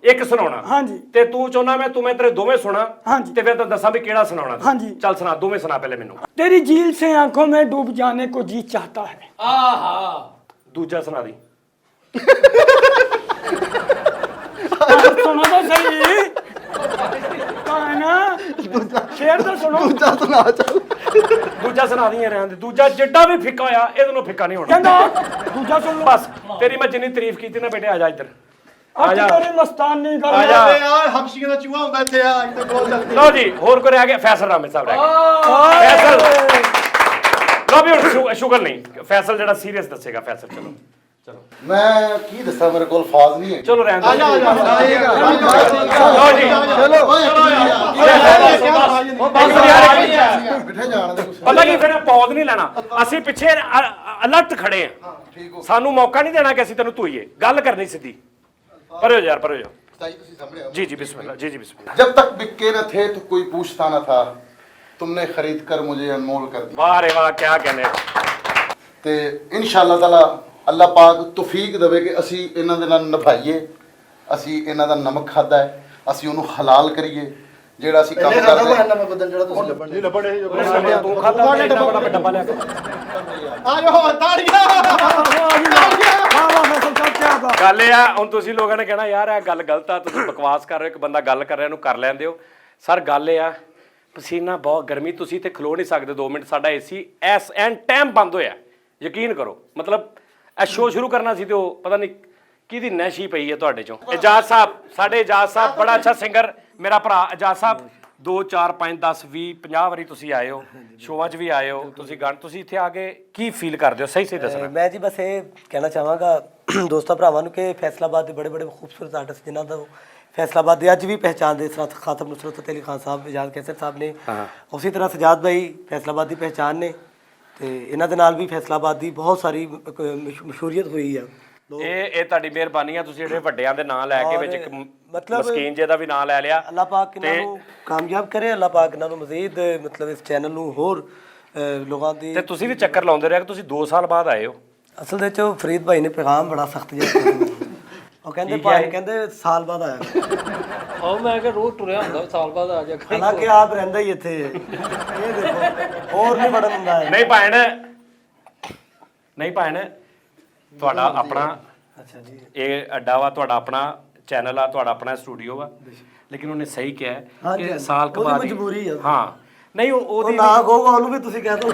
ਇੱਕ ਸੁਣਾਉਣਾ। ਹਾਂਜੀ। ਤੇ ਤੂੰ ਚਾਹੁੰਦਾ ਮੈਂ ਤੇਰੇ ਦੋਵੇਂ ਸੁਣਾ? ਹਾਂਜੀ। ਤੇ ਫਿਰ ਤਾਂ ਦੱਸਾਂ ਵੀ ਕਿਹੜਾ ਸੁਣਾਉਣਾ। ਹਾਂਜੀ। ਚੱਲ ਸੁਣਾ, ਦੋਵੇਂ ਸੁਣਾ ਪਹਿਲੇ ਮੈਨੂੰ। तेरी झील से आंखों में डूब जाने को जी चाहता है। ਆਹਾ, ਦੂਜਾ ਸੁਣਾ ਦੀ। सुनो तो सही। कहा है ना, शेर तो सुनो। ਸੁਣਾ ਚੱਲ। ਦੂਜਾ ਸੁਣਾ ਦੀ ਰਹਿਣ ਦੇ। ਦੂਜਾ ਜਿੱਡਾ ਵੀ ਫਿੱਕਾ ਹੋਇਆ ਇਹਦੇ ਨਾਲੋਂ ਫਿੱਕਾ ਨਹੀਂ ਹੋਣਾ। कहना दूजा सुन लो। ਬਸ ਤੇਰੀ ਮੈਂ ਜਿੰਨੀ ਤਾਰੀਫ ਕੀਤੀ ਨਾ ਬੇਟੇ, ਆ ਜਾ ਇੱਧਰ। अब तेरी मस्तान नहीं कर आ जा। ਓਏ ਯਾਰ ਹਮਸ਼ੀਆਂ ਦਾ ਚੂਹਾ ਹੁੰਦਾ ਇੱਥੇ ਆ, ਇੱਥੇ ਬੋਲ ਚੱਲਦੀ। ਲਓ ਜੀ, ਹੋਰ ਕੋਈ ਰਹਿ ਗਿਆ? ਫੈਸਲ ਰਾਮੇ ਸਾਹਿਬ ਰਹਿ ਗਏ। ਫੈਸਲ ਲਓ ਵੀ ਹੁਣ ਸ਼ੁਗਰ ਨਹੀਂ, ਫੈਸਲ ਜਿਹੜਾ ਸੀਰੀਅਸ ਦੱਸੇਗਾ। ਫੈਸਲ ਚਲੋ ਮੈਂ ਕੀ ਦੱਸਾਂ, ਮੇਰੇ ਕੋਲ ਅਲਫਾਜ਼ ਨਹੀਂ ਹੈ। ਚਲੋ ਰਹਿਣ ਦਿਓ। ਆ ਜਾ ਲਓ ਜੀ, ਬਿਠੇ ਜਾਣ ਦੇ ਕੁਛ। ਪਤਾ ਕੀ, ਫਿਰ ਪੌਦ ਨਹੀਂ ਲੈਣਾ। ਅਸੀਂ ਪਿੱਛੇ ਅਲਰਟ ਖੜੇ ਆ, ਸਾਨੂੰ ਮੌਕਾ ਨਹੀਂ ਦੇਣਾ ਕਿ ਅਸੀਂ ਤੈਨੂੰ ਧੋਈਏ। ਗੱਲ ਕਰਨੀ ਸਿੱਧੀ। ਪਰੇ ਹੋ ਯਾਰ, ਪਰੇ ਹੋ। ਸਤਾਈ ਤੁਸੀਂ ਸਾਹਮਣੇ आओ। जी बिस्मिल्लाह। जी बिस्मिल्लाह। जब तक बिक्के न थे तो कोई पूछता न था, तुमने खरीद कर मुझे अनमोल कर दिया। वाह रे वाह, क्या कहने। ਤੇ ਇਨਸ਼ਾਅੱਲਾ ਤਾਲਾ ਅੱਲਾਹ ਪਾਕ ਤੌਫੀਕ ਦੇਵੇ ਕਿ ਅਸੀਂ ਇਹਨਾਂ ਦੇ ਨਾਲ ਨਿਭਾਈਏ। ਅਸੀਂ ਇਹਨਾਂ ਦਾ ਨਮਕ ਖਾਦਾ ਹੈ, ਅਸੀਂ ਉਹਨੂੰ ਹਲਾਲ ਕਰੀਏ। ਜਿਹੜਾ ਅਸੀਂ ਕੰਮ ਕਰਦੇ ਮੈਂ ਬਦਨ ਜਿਹੜਾ ਤੁਸੀਂ ਲੱਭਣ ਨਹੀਂ ਲੱਭਣ ਇਹ ਤੂੰ ਖਾਦਾ ਇੰਨਾ ਬੜਾ ਡੱਬਾ ਲਿਆ ਕੇ। ਆ ਜਾਓ ਤਾੜੀਆਂ। ਗੱਲ ਇਹ ਆ, ਹੁਣ ਤੁਸੀਂ ਲੋਕਾਂ ਨੇ ਕਹਿਣਾ ਯਾਰ ਇਹ ਗੱਲ ਗਲਤ ਆ, ਤੁਸੀਂ ਬਕਵਾਸ ਕਰ ਰਹੇ ਹੋ। ਇੱਕ ਬੰਦਾ ਗੱਲ ਕਰ ਰਿਹਾ, ਇਹਨੂੰ ਕਰ ਲੈਣ ਦਿਓ। ਸਰ ਗੱਲ ਇਹ ਆ, ਪਸੀਨਾ ਬਹੁਤ, ਗਰਮੀ, ਤੁਸੀਂ ਇੱਥੇ ਖਲੋ ਨਹੀਂ ਸਕਦੇ 2 ਮਿੰਟ। ਸਾਡਾ ਏਸੀ ਐਸ ਐਨ ਟਾਈਮ ਬੰਦ ਹੋਇਆ, ਯਕੀਨ ਕਰੋ। ਮਤਲਬ ਇਹ ਸ਼ੋਅ ਸ਼ੁਰੂ ਕਰਨਾ ਸੀ ਤੇ ਉਹ ਪਤਾ ਨਹੀਂ ਕਿਹਦੀ ਨਸ਼ੀ ਪਈ ਹੈ ਤੁਹਾਡੇ ਚੋਂ। ਇਜਾਜ਼ ਸਾਹਿਬ, ਸਾਡੇ ਇਜਾਜ਼ ਸਾਹਿਬ ਬੜਾ ਅੱਛਾ ਸਿੰਗਰ, ਮੇਰਾ ਭਰਾ ਇਜਾਜ਼ ਸਾਹਿਬ। 2 4 5 10 20 50 ਵਾਰੀ ਤੁਸੀਂ ਆਏ ਹੋ, ਸ਼ੋਆਂ 'ਚ ਵੀ ਆਏ ਹੋ ਤੁਸੀਂ। ਗਾਣ ਤੁਸੀਂ ਇੱਥੇ ਆ ਕੇ ਕੀ ਫੀਲ ਕਰਦੇ ਹੋ? ਸਹੀ ਦੱਸਣਾ। ਮੈਂ ਜੀ ਬਸ ਇਹ ਕਹਿਣਾ ਚਾਹਾਂਗਾ ਦੋਸਤਾਂ ਭਰਾਵਾਂ ਨੂੰ ਕਿ ਫੈਸਲਾਬਾਦ ਦੇ ਬੜੇ ਬੜੇ ਖੂਬਸੂਰਤ ਆਰਟਿਸਟ ਜਿਨ੍ਹਾਂ ਦਾ ਫੈਸਲਾਬਾਦ ਦੇ ਅੱਜ ਵੀ ਪਹਿਚਾਣ ਦੇ ਸਰਾਤ ਖਾਤਮ ਨੁਸਰਤ ਫਤਿਹ ਅਲੀ ਖਾਨ ਸਾਹਿਬ, ਇਜਾਜ਼ ਕੈਸਰ ਸਾਹਿਬ ਨੇ, ਉਸੇ ਤਰ੍ਹਾਂ ਸਜਾਦ ਭਾਈ ਫੈਸਲਾਬਾਦ ਦੀ ਪਹਿਚਾਣ ਨੇ। ਤੇ ਇਹਨਾਂ ਦੇ ਨਾਲ ਵੀ ਫੈਸਲਾਬਾਦ ਦੀ ਬਹੁਤ ਸਾਰੀ ਮਸ਼ਹੂਰੀਅਤ ਹੋਈ ਆ। ਇਹ ਤੁਹਾਡੀ ਮਿਹਰਬਾਨੀ ਆ, ਤੁਸੀਂ ਜਿਹੜੇ ਵੱਡਿਆਂ ਦੇ ਨਾਂ ਲੈ ਕੇ ਵਿੱਚ ਇੱਕ ਮਸਕੀਨ ਜੇ ਦਾ ਵੀ ਨਾਂ ਲੈ ਲਿਆ। ਅੱਲਾਹ ਪਾਕ ਇਹਨਾਂ ਨੂੰ ਕਾਮਯਾਬ ਕਰੇ, ਅੱਲਾਹ ਪਾਕ ਇਹਨਾਂ ਨੂੰ ਮਜ਼ੀਦ ਮਤਲਬ ਇਸ ਚੈਨਲ ਨੂੰ ਹੋਰ ਲੋਕਾਂ ਦੀ। ਤੇ ਤੁਸੀਂ ਵੀ ਚੱਕਰ ਲਾਉਂਦੇ ਰਹੇ ਕਿ ਤੁਸੀਂ 2 ਸਾਲ ਬਾਅਦ ਆਏ ਹੋ। ਅਸਲ ਦੇ ਵਿੱਚ ਫਰੀਦ ਭਾਈ ਨੇ ਪੈਗਾਮ ਬੜਾ ਸਖਤ ਜਿਹਾ ਉਹ ਕਹਿੰਦੇ ਭਾਈ ਕਹਿੰਦੇ ਸਾਲ ਬਾਅਦ ਆਇਆ। ਉਹ ਮੈਂ ਕਿ ਰੋਜ਼ ਟੁਰਿਆ ਹੁੰਦਾ, ਸਾਲ ਬਾਅਦ ਆ ਜਾ। ਹਾਲਾਂਕਿ ਆਪ ਰਹਿੰਦਾ ਹੀ ਇੱਥੇ। ਇਹ ਦੇਖੋ ਹੋਰ ਨਹੀਂ ਬੜਨ ਹੁੰਦਾ ਹੈ। ਨਹੀਂ ਭੈਣ, ਤੁਹਾਡਾ ਆਪਣਾ ਅੱਛਾ ਜੀ, ਇਹ ਅੱਡਾ ਵਾ, ਤੁਹਾਡਾ ਆਪਣਾ ਚੈਨਲ ਆ, ਤੁਹਾਡਾ ਆਪਣਾ ਸਟੂਡੀਓ ਵਾ। ਲੇਕਿਨ ਉਹਨੇ ਸਹੀ ਕਿਹਾ ਹੈ ਹਾਂਜੀ, ਕਿ ਹਾਂਜੀ। ਸਾਲ ਕੁ ਉਹਦੀ ਬਾਅਦ ਮਜਬੂਰੀ ਆ। ਹਾਂ ਨਹੀਂ ਉਹ ਉਹਦੀ ਨਾ ਕਹੋਗਾ ਉਹਨੂੰ ਵੀ ਤੁਸੀਂ ਕਹਿ ਦੋ।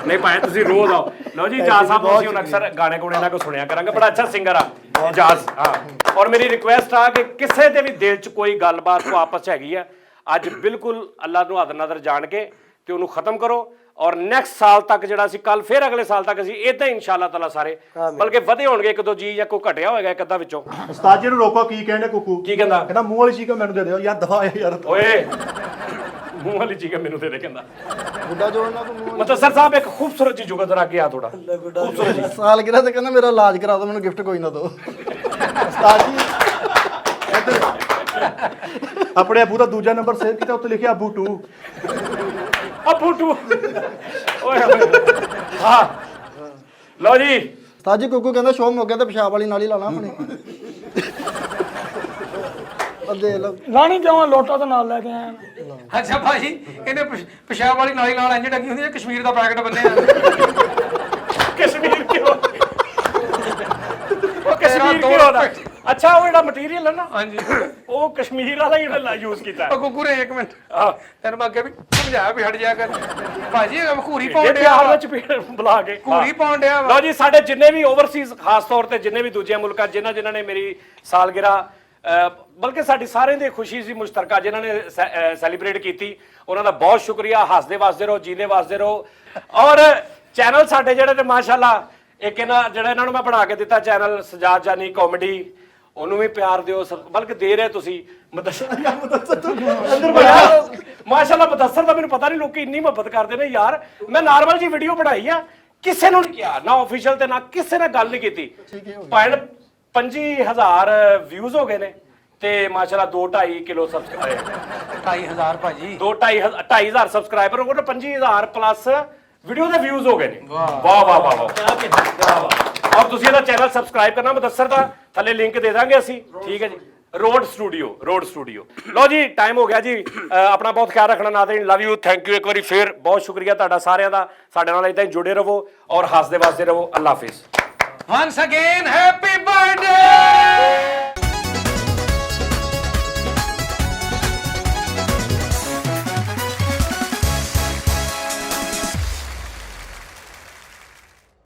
ਨਹੀਂ ਭਾਵੇਂ ਤੁਸੀਂ ਰੋਜ਼ ਆਓ। ਲਓ ਜੀ ਇਜਾਜ਼ ਸਾਹਿਬ ਤੁਸੀਂ ਹੁਣ ਅਕਸਰ ਗਾਣੇ ਗੁਣੇ ਇਹਨਾਂ ਕੋ ਸੁਣਿਆ ਕਰਾਂਗੇ, ਬੜਾ ਅੱਛਾ ਸਿੰਗਰ ਆ ਇਜਾਜ਼। ਹਾਂ ਔਰ ਮੇਰੀ ਰਿਕੁਐਸਟ ਆ ਕਿ ਕਿਸੇ ਦੇ ਵੀ ਦਿਲ 'ਚ ਕੋਈ ਗੱਲਬਾਤ ਕੋ ਆਪਸ 'ਚ ਹੈਗੀ ਆ, ਅੱਜ ਬਿਲਕੁਲ ਅੱਲਾ ਨੂੰ ਹੱਦ ਨਜ਼ਰ ਜਾਣ ਕੇ ਤੇ ਉਹਨੂੰ ਖਤਮ ਕਰੋ। ਔਰ ਨੈਕਸਟ ਸਾਲ ਤੱਕ ਜਿਹੜਾ ਅਸੀਂ ਕੱਲ ਫਿਰ ਅਗਲੇ ਸਾਲ ਤੱਕ ਅਸੀਂ ਇਦਾਂ ਹੀ ਇਨਸ਼ਾਅੱਲਾ ਤਾਲਾ ਸਾਰੇ ਬਲਕਿ ਵਧੇ ਹੋਣਗੇ, ਇੱਕ ਦੋ ਜੀ ਜਾਂ ਕੋਈ ਘਟਿਆ ਹੋਏਗਾ ਇੱਕ ਅੱਧਾ ਵਿੱਚੋਂ। ਉਸਤਾਦ ਜੀ ਨੂੰ ਰੋਕੋ, ਕੀ ਕਹਿੰਦੇ ਕੁੱਕੂ? ਕੀ ਕਹਿੰਦਾ? ਕਹਿੰਦਾ ਮੂੰਹ ਵਾਲੀ ਚੀਜ਼ ਮੈਨੂੰ ਦੇ ਦਿਓ ਯਾਰ, ਦਫਾ ਯਾਰ। ਓਏ ਮੂੰਹ ਵਾਲੀ ਚੀਜ਼ ਮੈਨੂੰ ਦੇ ਦੇ ਕਹਿੰਦਾ। ਗੁੱਡਾ ਜੋ ਇਹਨਾਂ ਤੋਂ ਮੁਤੱਸਰ ਸਾਹਿਬ ਇੱਕ ਖੂਬਸੂਰਤ ਜੀ ਜੁਗਤ ਰੱਖ ਕੇ ਆ ਥੋੜਾ ਖੂਬਸੂਰਤ ਜੀ। ਸਾਲ ਗਿਰਾ ਤੇ ਕਹਿੰਦਾ ਮੇਰਾ ਇਲਾਜ ਕਰਾ ਦਿਓ, ਮੈਨੂੰ ਗਿਫਟ ਕੋਈ ਨਾ ਦਿਓ। ਉਸਤਾਦ ਜੀ ਇੱਧਰ ਆਪਣੇ ਅਬੂ ਦਾ ਦੂਜਾ ਨੰਬਰ ਸੇਵ ਕੀਤਾ, ਉੱਤੇ ਲਿਖਿਆ ਅਬੂ 2। ਅਬੂ ਟੂ ਓਏ ਹੋਏ ਹਾਂ ਲਓ ਜੀ ਉਸਤਾਦ ਜੀ ਕੁੱਕੂ ਕਹਿੰਦਾ ਸ਼ੋਅ ਮੁੱਕ ਗਿਆ ਤੇ ਪਿਸ਼ਾਬ ਵਾਲੀ ਨਾਲ ਹੀ ਲਾਣਾ ਆਪਣੇ। ਅੱਦੇ ਲਓ ਲਾਣੀ ਕਿਉਂ ਆ? ਲੋਟਾ ਤਾਂ ਨਾਲ ਲੈ ਕੇ ਆਇਆ ਮੈਂ। ਅੱਛਾ ਭਾਜੀ ਇਹਨੇ ਪਿਸ਼ਾਬ ਵਾਲੀ ਨਾਲੀ ਨਾਲ ਇੰਜ ਡੱਗੀ ਹੁੰਦੀ ਹੈ, ਕਸ਼ਮੀਰ ਦਾ ਪੈਕਟ ਬੰਨਿਆ। ਕਸ਼ਮੀਰ ਕਿਉਂ? ਉਹ ਕਸ਼ਮੀਰ ਕਿਉਂ ਦਾ? ਅੱਛਾ ਉਹ ਜਿਹੜਾ ਮਟੀਰੀਅਲ ਹੈ ਨਾ, ਹਾਂਜੀ ਉਹ ਕਸ਼ਮੀਰ ਵਾਲਾ ਹੀ ਉਹਨੇ ਯੂਜ਼ ਕੀਤਾ। ਉਹ ਕੁਕੂਰੇ ਇੱਕ ਮਿੰਟ ਤੈਨੂੰ ਮੈਂ ਅੱਗੇ ਵੀ ਸਮਝਾਇਆ ਵੀ ਹਟ ਜਾ ਕਰ ਭਾਜੀ, ਘੂਰੀ ਇਹ ਪਾਉਣ ਡਿਆ ਪਿਆਰ ਵਾ। ਵਿੱਚ ਬੁਲਾ ਕੇ ਘੂਰੀ ਪਾਉਣ ਡਿਆ ਵਾ। ਲਓ ਜੀ ਸਾਡੇ ਜਿੰਨੇ ਵੀ ਓਵਰਸੀਜ਼ ਖਾਸ ਤੌਰ ਤੇ ਜਿੰਨੇ ਵੀ ਦੂਜੇ ਮੁਲਕਾਂ ਜਿਨ੍ਹਾਂ ਨੇ ਮੇਰੀ ਸਾਲਗਿਰਾ ਬਲਕਿ ਸਾਡੀ ਸਾਰਿਆਂ ਦੀ ਖੁਸ਼ੀ ਸੀ ਮੁਸ਼ਤਰਕਾ, ਜਿਨ੍ਹਾਂ ਨੇ ਸੈਲੀਬ੍ਰੇਟ ਕੀਤੀ, ਉਹਨਾਂ ਦਾ ਬਹੁਤ ਸ਼ੁਕਰੀਆ। ਹੱਸਦੇ ਵਸਦੇ ਰਹੋ, ਜੀਂਦੇ ਵਸਦੇ ਰਹੋ। ਔਰ ਚੈਨਲ ਸਾਡੇ ਜਿਹੜੇ ਤੇ ਮਾਸ਼ਾਅੱਲਾ ਇੱਕ ਜਿਹੜਾ ਇਹਨਾਂ ਨੂੰ ਮੈਂ ਬਣਾ ਕੇ ਦਿੱਤਾ ਚੈਨਲ ਸਜਾਦ ਜਾਨੀ ਕਾਮੇਡੀ, ਉਹਨੂੰ ਵੀ ਪਿਆਰ ਦਿਓ, ਬਲਕਿ ਦੇ ਰਹੇ ਤੁਸੀਂ। ਮਾਸ਼ਾਅੱਲਾ ਮੁਦੱਸਰ ਦਾ ਮੈਨੂੰ ਪਤਾ ਨਹੀਂ ਲੋਕੀ ਇੰਨੀ ਮੁਹੱਬਤ ਕਰਦੇ ਨੇ ਯਾਰ। ਮੈਂ ਨਾਰਮਲ ਜੀ ਵੀਡੀਓ ਬਣਾਈ ਆ, ਕਿਸੇ ਨੂੰ ਨਹੀਂ ਕਿਹਾ, ਨਾ ਆਫੀਸ਼ੀਅਲ ਤੇ ਨਾ ਕਿਸੇ ਨੇ ਗੱਲ ਨਹੀਂ ਕੀਤੀ। 25,000 ਵਿਊਜ਼ ਹੋ ਗਏ ਨੇ ਤੇ ਮਾਸ਼ਾਅੱਲਾ 2-2.5 ਕਿਲੋ ਸਬਸਕ੍ਰਾਈਬਰ 2,500 ਭਾਜੀ 2-2.5 ਸਬਸਕ੍ਰਾਈਬਰ ਹੋ ਗਏ, 25,000 ਪਲੱਸ ਵੀਡੀਓ ਦੇ ਵਿਊਜ਼ ਹੋ ਗਏ ਨੇ। ਵਾਹ ਵਾਹ ਵਾਹ ਵਾਹ। ਔਰ ਤੁਸੀਂ ਇਹਦਾ ਚੈਨਲ ਸਬਸਕ੍ਰਾਈਬ ਕਰਨਾ ਮੁਦੱਸਰ ਦਾ, ਥੱਲੇ ਲਿੰਕ ਦੇ ਦਾਂਗੇ ਅਸੀਂ, ਠੀਕ ਹੈ ਜੀ। Road studio. ਲਓ ਜੀ ਟਾਈਮ ਹੋ ਗਿਆ ਜੀ, ਆਪਣਾ ਬਹੁਤ ਖਿਆਲ ਰੱਖਣਾ Nazreen. Love you, thank you ਇੱਕ ਵਾਰੀ ਫੇਰ ਬਹੁਤ ਸ਼ੁਕਰੀਆ ਤੁਹਾਡਾ ਸਾਰਿਆਂ ਦਾ। ਸਾਡੇ ਨਾਲ ਇਦਾਂ ਹੀ ਜੁੜੇ ਰਹੋ ਔਰ ਹੱਸਦੇ ਵਸਦੇ ਰਹੋ। ਅੱਲਾ ਹਾਫਿਜ਼। once again happy birthday